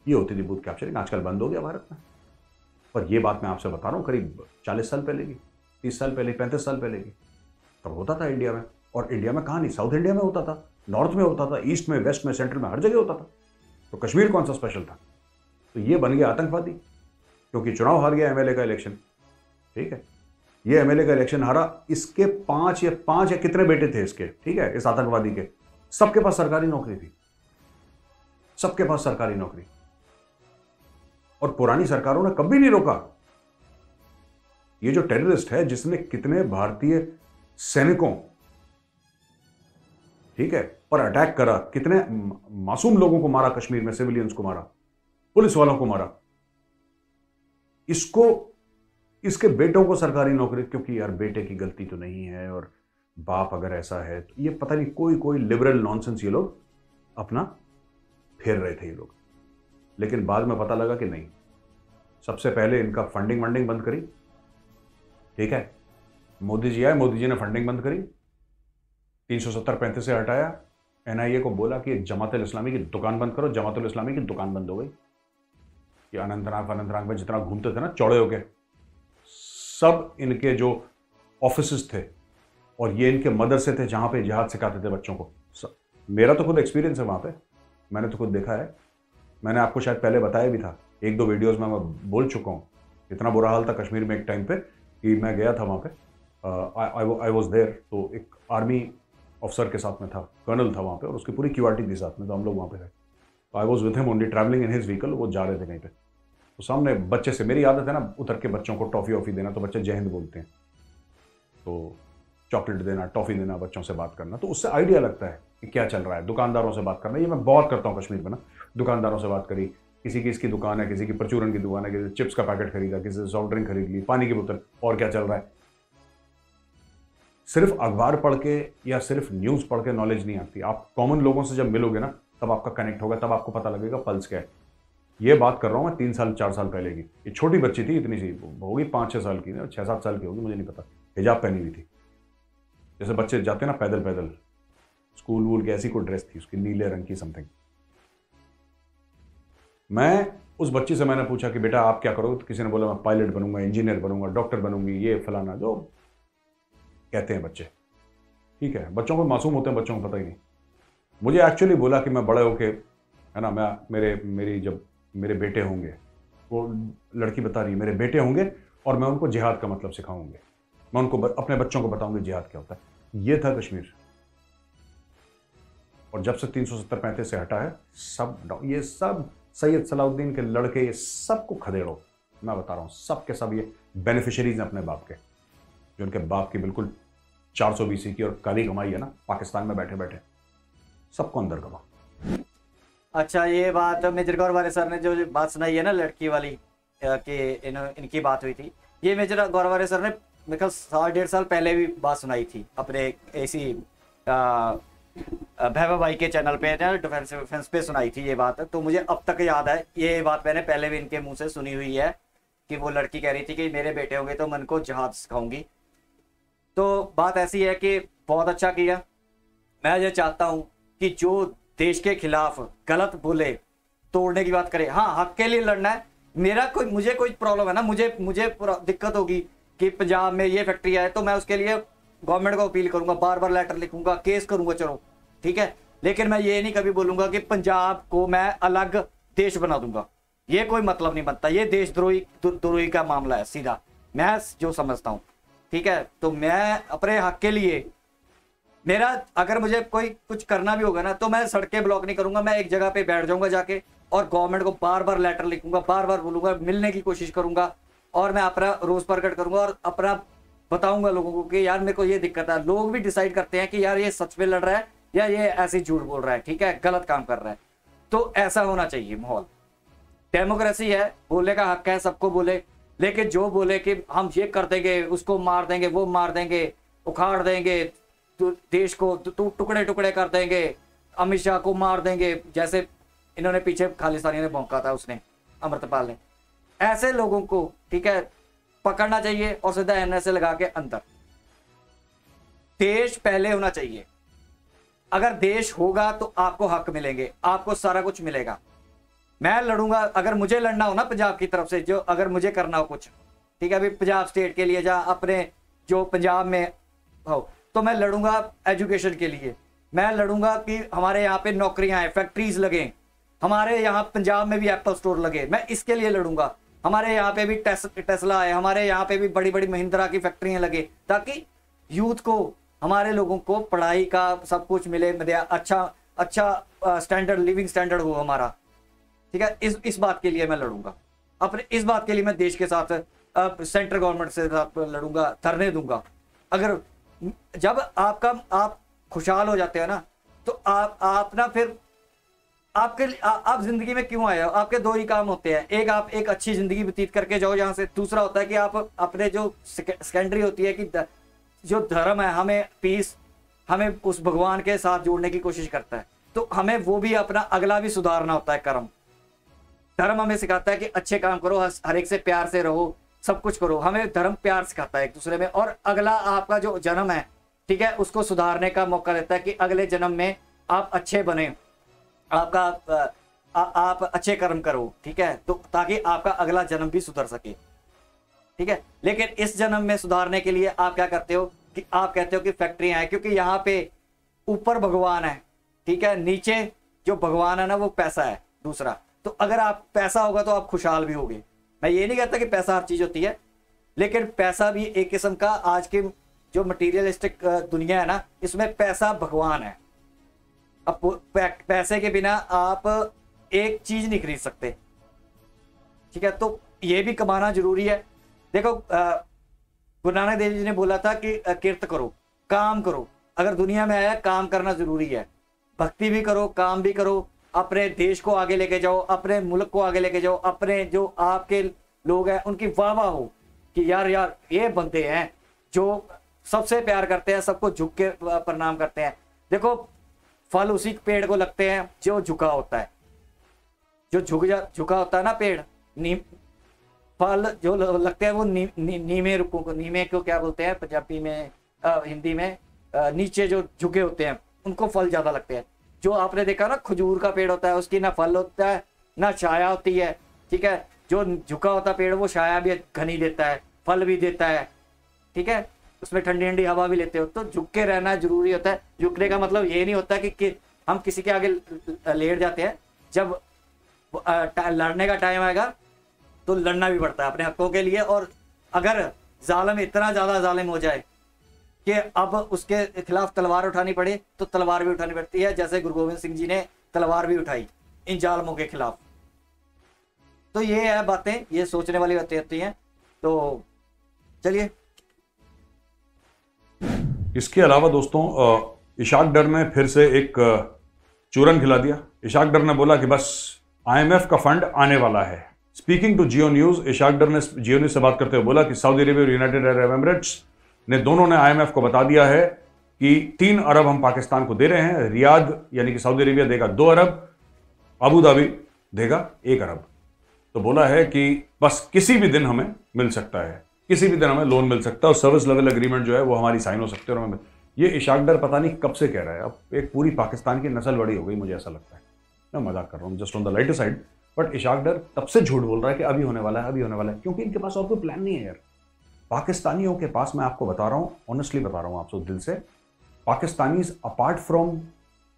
ये होती थी बूथ कैप्चरिंग। आजकल बंद हो गया भारत में। और ये बात मैं आपसे बता रहा हूं करीब 40 साल पहले की, 30 साल पहले, 35 साल पहले की, तब होता था इंडिया में। और इंडिया में कहां नहीं, साउथ इंडिया में होता था, नॉर्थ में होता था, ईस्ट में, वेस्ट में, सेंट्रल में, हर जगह होता था। तो कश्मीर कौन सा स्पेशल था? तो ये बन गया आतंकवादी, क्योंकि चुनाव हार गया एमएलए का इलेक्शन। ठीक है, ये एमएलए का इलेक्शन हारा, इसके 5 या कितने बेटे थे इसके, ठीक है, इस आतंकवादी के, सबके पास सरकारी नौकरी थी, सबके पास सरकारी नौकरी। और पुरानी सरकारों ने कभी नहीं रोका। ये जो टेररिस्ट है जिसने कितने भारतीय सैनिकों, ठीक है, पर अटैक करा, कितने मासूम लोगों को मारा, कश्मीर में सिविलियंस को मारा, पुलिस वालों को मारा, इसको, इसके बेटों को सरकारी नौकरी, क्योंकि यार बेटे की गलती तो नहीं है, और बाप अगर ऐसा है तो ये पता नहीं कोई लिबरल नॉनसेंस ये लोग अपना फेर रहे थे ये लोग। लेकिन बाद में पता लगा कि नहीं, सबसे पहले इनका फंडिंग वंडिंग बंद करी। ठीक है, मोदी जी आए, मोदी जी ने फंडिंग बंद करी, 370-35 से हटाया, एनआईए को बोला कि जमात इस्लामी की दुकान बंद करो, जमात इस्लामी की दुकान बंद हो गई। ये अनंतनाग में जितना घूमते थे ना चौड़े होके, सब इनके जो ऑफिसेस थे और ये इनके मदरसे थे जहां पे जिहाद सिखाते थे बच्चों को। मेरा तो खुद एक्सपीरियंस है वहां पे, मैंने तो खुद देखा है। मैंने आपको शायद पहले बताया भी था, 1-2 वीडियोस में मैं बोल चुका हूँ। इतना बुरा हाल था कश्मीर में एक टाइम पे कि मैं गया था वहां पे, आई वॉज देयर, तो एक आर्मी ऑफिसर के साथ में था, कर्नल था वहाँ पे, और उसकी पूरी क्यूआरटी थी साथ में, तो हम लोग वहाँ पे थे। तो I was with him only travelling in his vehicle, वो जा रहे थे कहीं पे, तो सामने बच्चे से, मेरी आदत है ना उतर के बच्चों को टॉफ़ी वॉफ़ी देना, तो बच्चे जय हिंद बोलते हैं, तो चॉकलेट देना, टॉफ़ी देना, बच्चों से बात करना, तो उससे आइडिया लगता है कि क्या चल रहा है। दुकानदारों से बात करना, ये मैं बहुत करता हूँ कश्मीर में ना, दुकानदारों से बात करी, किसी की इसकी दुकान है, किसी की परचूरन की दुकान है, किसी चिप्स का पैकेट खरीदा, किसी से सॉफ्ट ड्रिंक खरीद ली, पानी की बोतल, और क्या चल रहा है। सिर्फ अखबार पढ़ के या सिर्फ न्यूज़ पढ़ के नॉलेज नहीं आती। आप कॉमन लोगों से जब मिलोगे ना, तब आपका कनेक्ट होगा, तब आपको पता लगेगा पल्स क्या है। ये बात कर रहा हूँ मैं 3-4 साल पहले की। ये छोटी बच्ची थी, इतनी सी होगी, 5-6 साल की, 6-7 साल की होगी, मुझे नहीं पता, हिजाब पहनी हुई थी, जैसे बच्चे जाते ना पैदल पैदल, स्कूल वूल की ऐसी कोई ड्रेस थी उसकी, नीले रंग की समथिंग। मैं उस बच्ची से मैंने पूछा कि बेटा आप क्या करोगे, तो किसी ने बोला मैं पायलट बनूंगा, इंजीनियर बनूंगा, डॉक्टर बनूंगी, ये फलाना, जो कहते हैं बच्चे। ठीक है, बच्चों को मासूम होते हैं, बच्चों को पता ही नहीं। मुझे एक्चुअली बोला कि मैं बड़े होके, है ना, मैं जब मेरे बेटे होंगे, वो लड़की बता रही है, मेरे बेटे होंगे और मैं उनको जिहाद का मतलब सिखाऊंगी, मैं उनको अपने बच्चों को बताऊंगी जिहाद क्या होता है। ये था कश्मीर। और जब से 370-35 से हटा है, सब ये सब सैयद सलाउद्दीन के लड़के, ये सबको खदेड़ो, मैं बता रहा हूँ, सब के सब ये बेनिफिशियरीज हैं अपने बाप के, जो उनके बाप की बिल्कुल 420 की और काली कमाई है ना, पाकिस्तान में बैठे बैठे सबको अंदर कमा। अच्छा, ये बात मेजर गौरवारे सर ने जो बात सुनाई है ना लड़की वाली, कि इनकी बात हुई थी, ये मेजर गौरवारे सर ने मेरे ख्याल 1.5 साल पहले भी बात सुनाई थी अपने ऐसी भैभव भाई के चैनल पे, डिफेंस पे सुनाई थी ये बात। तो मुझे अब तक याद है, ये बात मैंने पहले भी इनके मुंह से सुनी हुई है कि वो लड़की कह रही थी कि मेरे बेटे होंगे तो मैं उनको जिहाद सिखाऊंगी। तो बात ऐसी है कि बहुत अच्छा किया। मैं ये चाहता हूँ कि जो देश के खिलाफ गलत बोले, तोड़ने की बात करे, हाँ हक के लिए लड़ना है, मुझे कोई प्रॉब्लम है ना, मुझे दिक्कत होगी कि पंजाब में ये फैक्ट्री है, तो मैं उसके लिए गवर्नमेंट को अपील करूंगा, बार लालेटर लिखूंगा, केस करूंगा, चलो ठीक है। लेकिन मैं ये नहीं कभी बोलूंगा कि पंजाब को मैं अलग देश बना दूंगा, ये कोई मतलब नहीं बनता, ये देशद्रोही का मामला है सीधा, मैं जो समझता हूँ। ठीक है, तो मैं अपने हक के लिए, मेरा अगर मुझे कोई कुछ करना भी होगा ना, तो मैं सड़कें ब्लॉक नहीं करूंगा, मैं एक जगह पे बैठ जाऊंगा जाके और गवर्नमेंट को बार बार लेटर लिखूंगा, बार बार बोलूंगा, मिलने की कोशिश करूंगा और मैं अपना रोष प्रकट करूंगा और अपना बताऊंगा लोगों को कि यार मेरे को ये दिक्कत है। लोग भी डिसाइड करते हैं कि यार ये सच में लड़ रहा है या ये ऐसे झूठ बोल रहा है, ठीक है, गलत काम कर रहा है। तो ऐसा होना चाहिए माहौल। डेमोक्रेसी है, बोलने का हक है, सबको बोले, लेकिन जो बोले कि हम ये कर देंगे, उसको मार देंगे, वो मार देंगे, उखाड़ देंगे, तो देश को टुकड़े टुकड़े कर देंगे, अमित शाह को मार देंगे, जैसे इन्होंने पीछे खालिस्तानी ने भौंका था, उसने अमृतपाल ने, ऐसे लोगों को, ठीक है, पकड़ना चाहिए और सीधा एनएसए लगा के अंदर। देश पहले होना चाहिए। अगर देश होगा तो आपको हक मिलेंगे, आपको सारा कुछ मिलेगा। मैं लड़ूंगा, अगर मुझे लड़ना हो ना पंजाब की तरफ से, जो अगर मुझे करना हो कुछ, ठीक है, अभी पंजाब स्टेट के लिए या अपने जो पंजाब में हो, तो मैं लड़ूंगा एजुकेशन के लिए, मैं लड़ूंगा कि हमारे यहाँ पे नौकरियां आए, फैक्ट्रीज लगे, हमारे यहाँ पंजाब में भी एप्पल स्टोर लगे, मैं इसके लिए लड़ूंगा। हमारे यहाँ पे भी टेस्ला आए, हमारे यहाँ पे भी बड़ी बड़ी महिंद्रा की फैक्ट्रियां लगे, ताकि यूथ को, हमारे लोगों को पढ़ाई का सब कुछ मिले, अच्छा स्टैंडर्ड, लिविंग स्टैंडर्ड हो हमारा, ठीक है। इस बात के लिए मैं लड़ूंगा अपने, इस बात के लिए मैं देश के साथ, सेंट्रल गवर्नमेंट से साथ लड़ूंगा, धरने दूंगा। अगर जब आप खुशहाल हो जाते हैं ना, तो आप ना फिर आपके आप जिंदगी में क्यों आए हो? आपके दो ही काम होते हैं, एक आप एक अच्छी जिंदगी व्यतीत करके जाओ यहाँ से, दूसरा होता है कि आप अपने जो सेकेंडरी होती है कि जो धर्म है, हमें पीस, हमें उस भगवान के साथ जोड़ने की कोशिश करता है, तो हमें वो भी अपना अगला भी सुधारना होता है। कर्म, धर्म हमें सिखाता है कि अच्छे काम करो, हर एक से प्यार से रहो, सब कुछ करो, हमें धर्म प्यार सिखाता है एक दूसरे में। और अगला आपका जो जन्म है, ठीक है, उसको सुधारने का मौका देता है कि अगले जन्म में आप अच्छे बने, आप अच्छे कर्म करो, ठीक है, तो ताकि आपका अगला जन्म भी सुधर सके, ठीक है। लेकिन इस जन्म में सुधारने के लिए आप क्या करते हो कि आप कहते हो कि फैक्ट्रियां हैं, क्योंकि यहाँ पे ऊपर भगवान है, ठीक है, नीचे जो भगवान है ना वो पैसा है दूसरा। तो अगर आप पैसा होगा तो आप खुशहाल भी होगे। मैं ये नहीं कहता कि पैसा हर चीज होती है, लेकिन पैसा भी एक किस्म का, आज के जो मटीरियलिस्टिक दुनिया है ना, इसमें पैसा भगवान है। अब पैसे के बिना आप एक चीज नहीं खरीद सकते, ठीक है, तो ये भी कमाना जरूरी है। देखो गुरु नानक देव जी ने बोला था कि किरत करो, काम करो। अगर दुनिया में आया, काम करना जरूरी है, भक्ति भी करो, काम भी करो, अपने देश को आगे लेके जाओ, अपने मुल्क को आगे लेके जाओ, अपने जो आपके लोग हैं उनकी वाह वाह हो कि यार ये बंदे हैं जो सबसे प्यार करते हैं, सबको झुक के प्रणाम करते हैं। देखो फल उसी पेड़ को लगते हैं जो झुका होता है, जो झुका होता है ना पेड़, फल जो लगते हैं वो नीमे को क्या बोलते हैं पंजाबी में, हिंदी में, नीचे जो झुके होते हैं उनको फल ज्यादा लगते हैं। जो आपने देखा ना खजूर का पेड़ होता है, उसकी ना फल होता है ना छाया होती है, ठीक है। जो झुका होता पेड़ वो छाया भी घनी देता है, फल भी देता है, ठीक है, उसमें ठंडी ठंडी हवा भी लेते हो। तो झुक के रहना जरूरी होता है। झुकने का मतलब ये नहीं होता कि हम किसी के आगे लेट जाते हैं। जब लड़ने का टाइम आएगा तो लड़ना भी पड़ता है अपने हकों के लिए। और अगर जालिम इतना ज्यादा जालिम हो जाए कि अब उसके खिलाफ तलवार उठानी पड़े तो तलवार भी उठानी पड़ती है, जैसे गुरु गोविंद सिंह जी ने तलवार भी उठाई इन जालिमों के खिलाफ। तो ये है बातें, ये सोचने वाली बातें होती हैं। तो चलिए, इसके अलावा दोस्तों इशाक डर ने फिर से एक चूरन खिला दिया। इशाक डर ने बोला कि बस IMF का फंड आने वाला है। Speaking to Geo News, Ishaq Dar ने जियो न्यूज से बात करते हुए बोला कि सऊदी अरेबिया और यूनाइटेड अरब एमिरेट्स ने दोनों ने IMF को बता दिया है कि 3 अरब हम पाकिस्तान को दे रहे हैं। रियाद यानी कि सऊदी अरेबिया देगा 2 अरब, अबू धाबी देगा 1 अरब। तो बोला है कि बस किसी भी दिन हमें मिल सकता है, किसी भी दिन हमें लोन मिल सकता है और सर्विस लेवल एग्रीमेंट जो है वो हमारी साइन हो सकती है और हमें। ये इशाक डर पता नहीं कब से कह रहा है। अब एक पूरी पाकिस्तान की नस्ल बड़ी हो गई, मुझे ऐसा लगता है। मैं मजाक कर रहा हूँ, just on the lighter side, but Ishaq डर तब से झूठ बोल रहा है कि अभी होने वाला है, अभी होने वाला है, क्योंकि इनके पास और कोई प्लान नहीं है यार। पाकिस्तानियों के पास, मैं आपको बता रहा हूँ, ऑनेस्टली बता रहा हूँ आपसे दिल से, Pakistanis apart from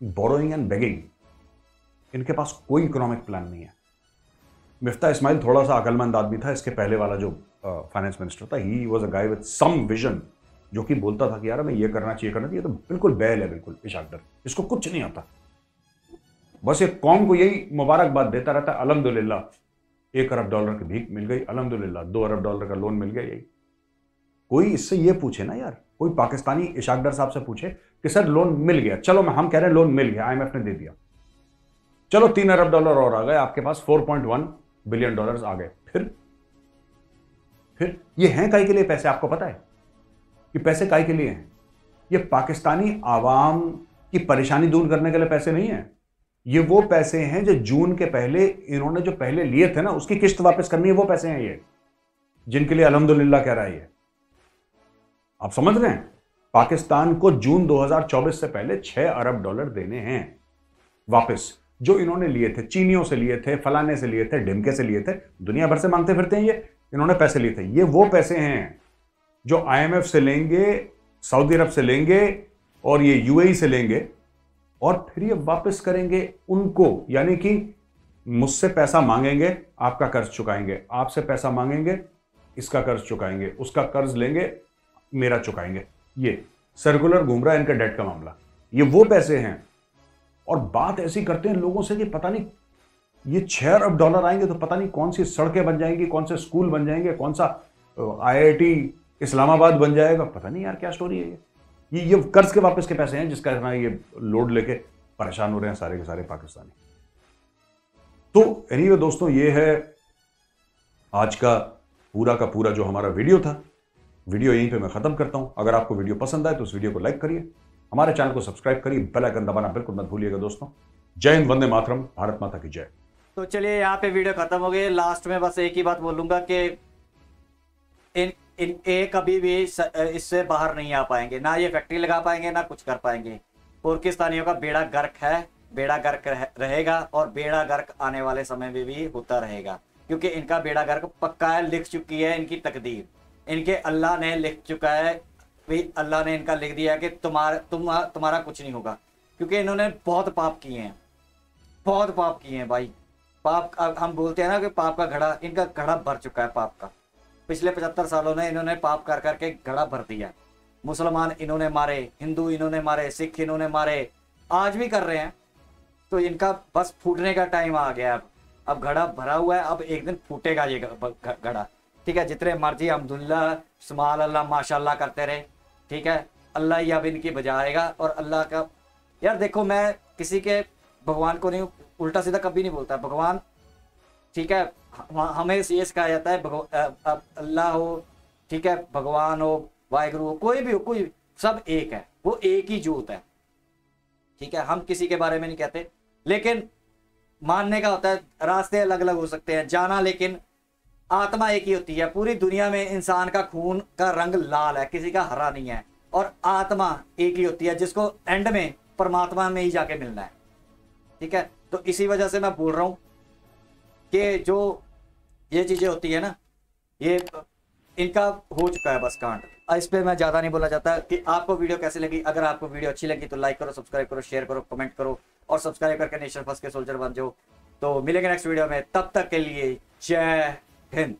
borrowing and begging, इनके पास कोई इकोनॉमिक प्लान नहीं है। मिफ्ता इस्माइल थोड़ा सा अकलमंद आदमी था, इसके पहले वाला जो फाइनेंस मिनिस्टर था, he was a guy with some vision, जो कि बोलता था कि यार हमें ये करना चाहिए, तो बिल्कुल बैल है, बिल्कुल इशाक डर, इसको कुछ नहीं आता। बस एक कौम को यही मुबारकबाद देता रहता है, अल्हम्दुलिल्लाह 1 अरब डॉलर की भीख मिल गई, अल्हम्दुलिल्लाह 2 अरब डॉलर का लोन मिल गया। यही कोई इससे ये पूछे ना यार, कोई पाकिस्तानी इशाकदार साहब से पूछे कि सर लोन मिल गया, चलो हम कह रहे हैं लोन मिल गया, IMF ने दे दिया, चलो 3 अरब डॉलर और आ गए आपके पास, 4.1 बिलियन डॉलर्स आ गए, फिर ये हैं काहे के लिए पैसे? आपको पता है कि पैसे काहे के लिए हैं? ये पाकिस्तानी आवाम की परेशानी दूर करने के लिए पैसे नहीं है, ये वो पैसे हैं जो जून के पहले इन्होंने जो पहले लिए थे ना, उसकी किस्त वापस करनी है, वो पैसे हैं ये, जिनके लिए अल्हम्दुलिल्लाह कह रहा है ये। आप समझ रहे हैं? पाकिस्तान को जून 2024 से पहले 6 अरब डॉलर देने हैं वापस, जो इन्होंने लिए थे, चीनियों से लिए थे, फलाने से लिए थे, ढिमके से लिए थे, दुनिया भर से मांगते फिरते हैं ये, इन्होंने पैसे लिए थे। ये वो पैसे हैं जो IMF से लेंगे, सऊदी अरब से लेंगे और ये UAE से लेंगे और फिर ये वापस करेंगे उनको, यानी कि मुझसे पैसा मांगेंगे, आपका कर्ज चुकाएंगे, आपसे पैसा मांगेंगे, इसका कर्ज चुकाएंगे, उसका कर्ज लेंगे, मेरा चुकाएंगे। ये सर्कुलर घूम रहा है इनका डेट का मामला। ये वो पैसे हैं और बात ऐसी करते हैं लोगों से कि पता नहीं ये 6 अरब डॉलर आएंगे तो पता नहीं कौन सी सड़कें बन जाएंगी, कौन से स्कूल बन जाएंगे, कौन सा IIT इस्लामाबाद बन जाएगा, पता नहीं यार क्या स्टोरी है ये कर्ज के वापस के पैसे हैं जिसका इतना ये लोड लेके परेशान हो रहे हैं सारे के सारे पाकिस्तानी। तो एनीवे दोस्तों, ये है आज का पूरा जो हमारा वीडियो था। वीडियो यहीं पे मैं खत्म करता हूं। अगर आपको वीडियो पसंद आए तो इस वीडियो को लाइक करिए, हमारे चैनल को सब्सक्राइब करिए, बेल आइकन दबाना बिल्कुल मत भूलिएगा दोस्तों। जय हिंद, वंदे मातरम, भारत माता की जय। तो चलिए यहाँ पे वीडियो खत्म हो गई। लास्ट में बस एक ही बात बोलूंगा कि इन कभी भी इससे बाहर नहीं आ पाएंगे, ना ये फैक्ट्री लगा पाएंगे, ना कुछ कर पाएंगे। तुर्किस्तानियों का बेड़ा गर्क है, बेड़ा गर्क रहेगा और बेड़ा गर्क आने वाले समय में भी होता रहेगा, क्योंकि इनका बेड़ा गर्क पक्का है, लिख चुकी है इनकी तकदीर, इनके अल्लाह ने लिख चुका है, भाई अल्लाह ने इनका लिख दिया है कि तुम्हारा कुछ नहीं होगा, क्योंकि इन्होंने बहुत पाप किए हैं, बहुत पाप किए हैं भाई। पाप हम बोलते हैं ना कि पाप का घड़ा, इनका घड़ा भर चुका है पाप का। पिछले 75 सालों में इन्होंने पाप कर करके घड़ा भर दिया। मुसलमान इन्होंने मारे, हिंदू इन्होंने मारे, सिख इन्होंने मारे, आज भी कर रहे हैं। तो इनका बस फूटने का टाइम आ गया। अब घड़ा भरा हुआ है, अब एक दिन फूटेगा ये घड़ा, ठीक है। जितने मर्जी अल्हम्दुलिल्लाह, सुभान अल्लाह, माशाल्लाह करते रहे, ठीक है। अल्लाह ही अब इनकी बजाएगा। और अल्लाह का यार देखो, मैं किसी के भगवान को नहीं उल्टा सीधा कभी नहीं बोलता, भगवान ठीक है, हमें ये सिखाया जाता है अल्लाह हो, ठीक है, भगवान हो, वाहिगुरु हो, कोई भी हो, कोई सब एक है, वो एक ही जोत है, ठीक है। हम किसी के बारे में नहीं कहते, लेकिन मानने का होता है, रास्ते अलग अलग हो सकते हैं जाना, लेकिन आत्मा एक ही होती है। पूरी दुनिया में इंसान का खून का रंग लाल है, किसी का हरा नहीं है, और आत्मा एक ही होती है जिसको एंड में परमात्मा में ही जाके मिलना है, ठीक है। तो इसी वजह से मैं बोल रहा हूं कि जो ये चीजें होती है ना, ये इनका हो चुका है बस कांड। इस पे मैं ज्यादा नहीं बोला जाता। कि आपको वीडियो कैसी लगी? अगर आपको वीडियो अच्छी लगी तो लाइक करो, सब्सक्राइब करो, शेयर करो, कमेंट करो, और सब्सक्राइब करके नेशन फर्स्ट के सोल्जर बन जाओ। तो मिलेंगे नेक्स्ट वीडियो में, तब तक के लिए जय हिंद।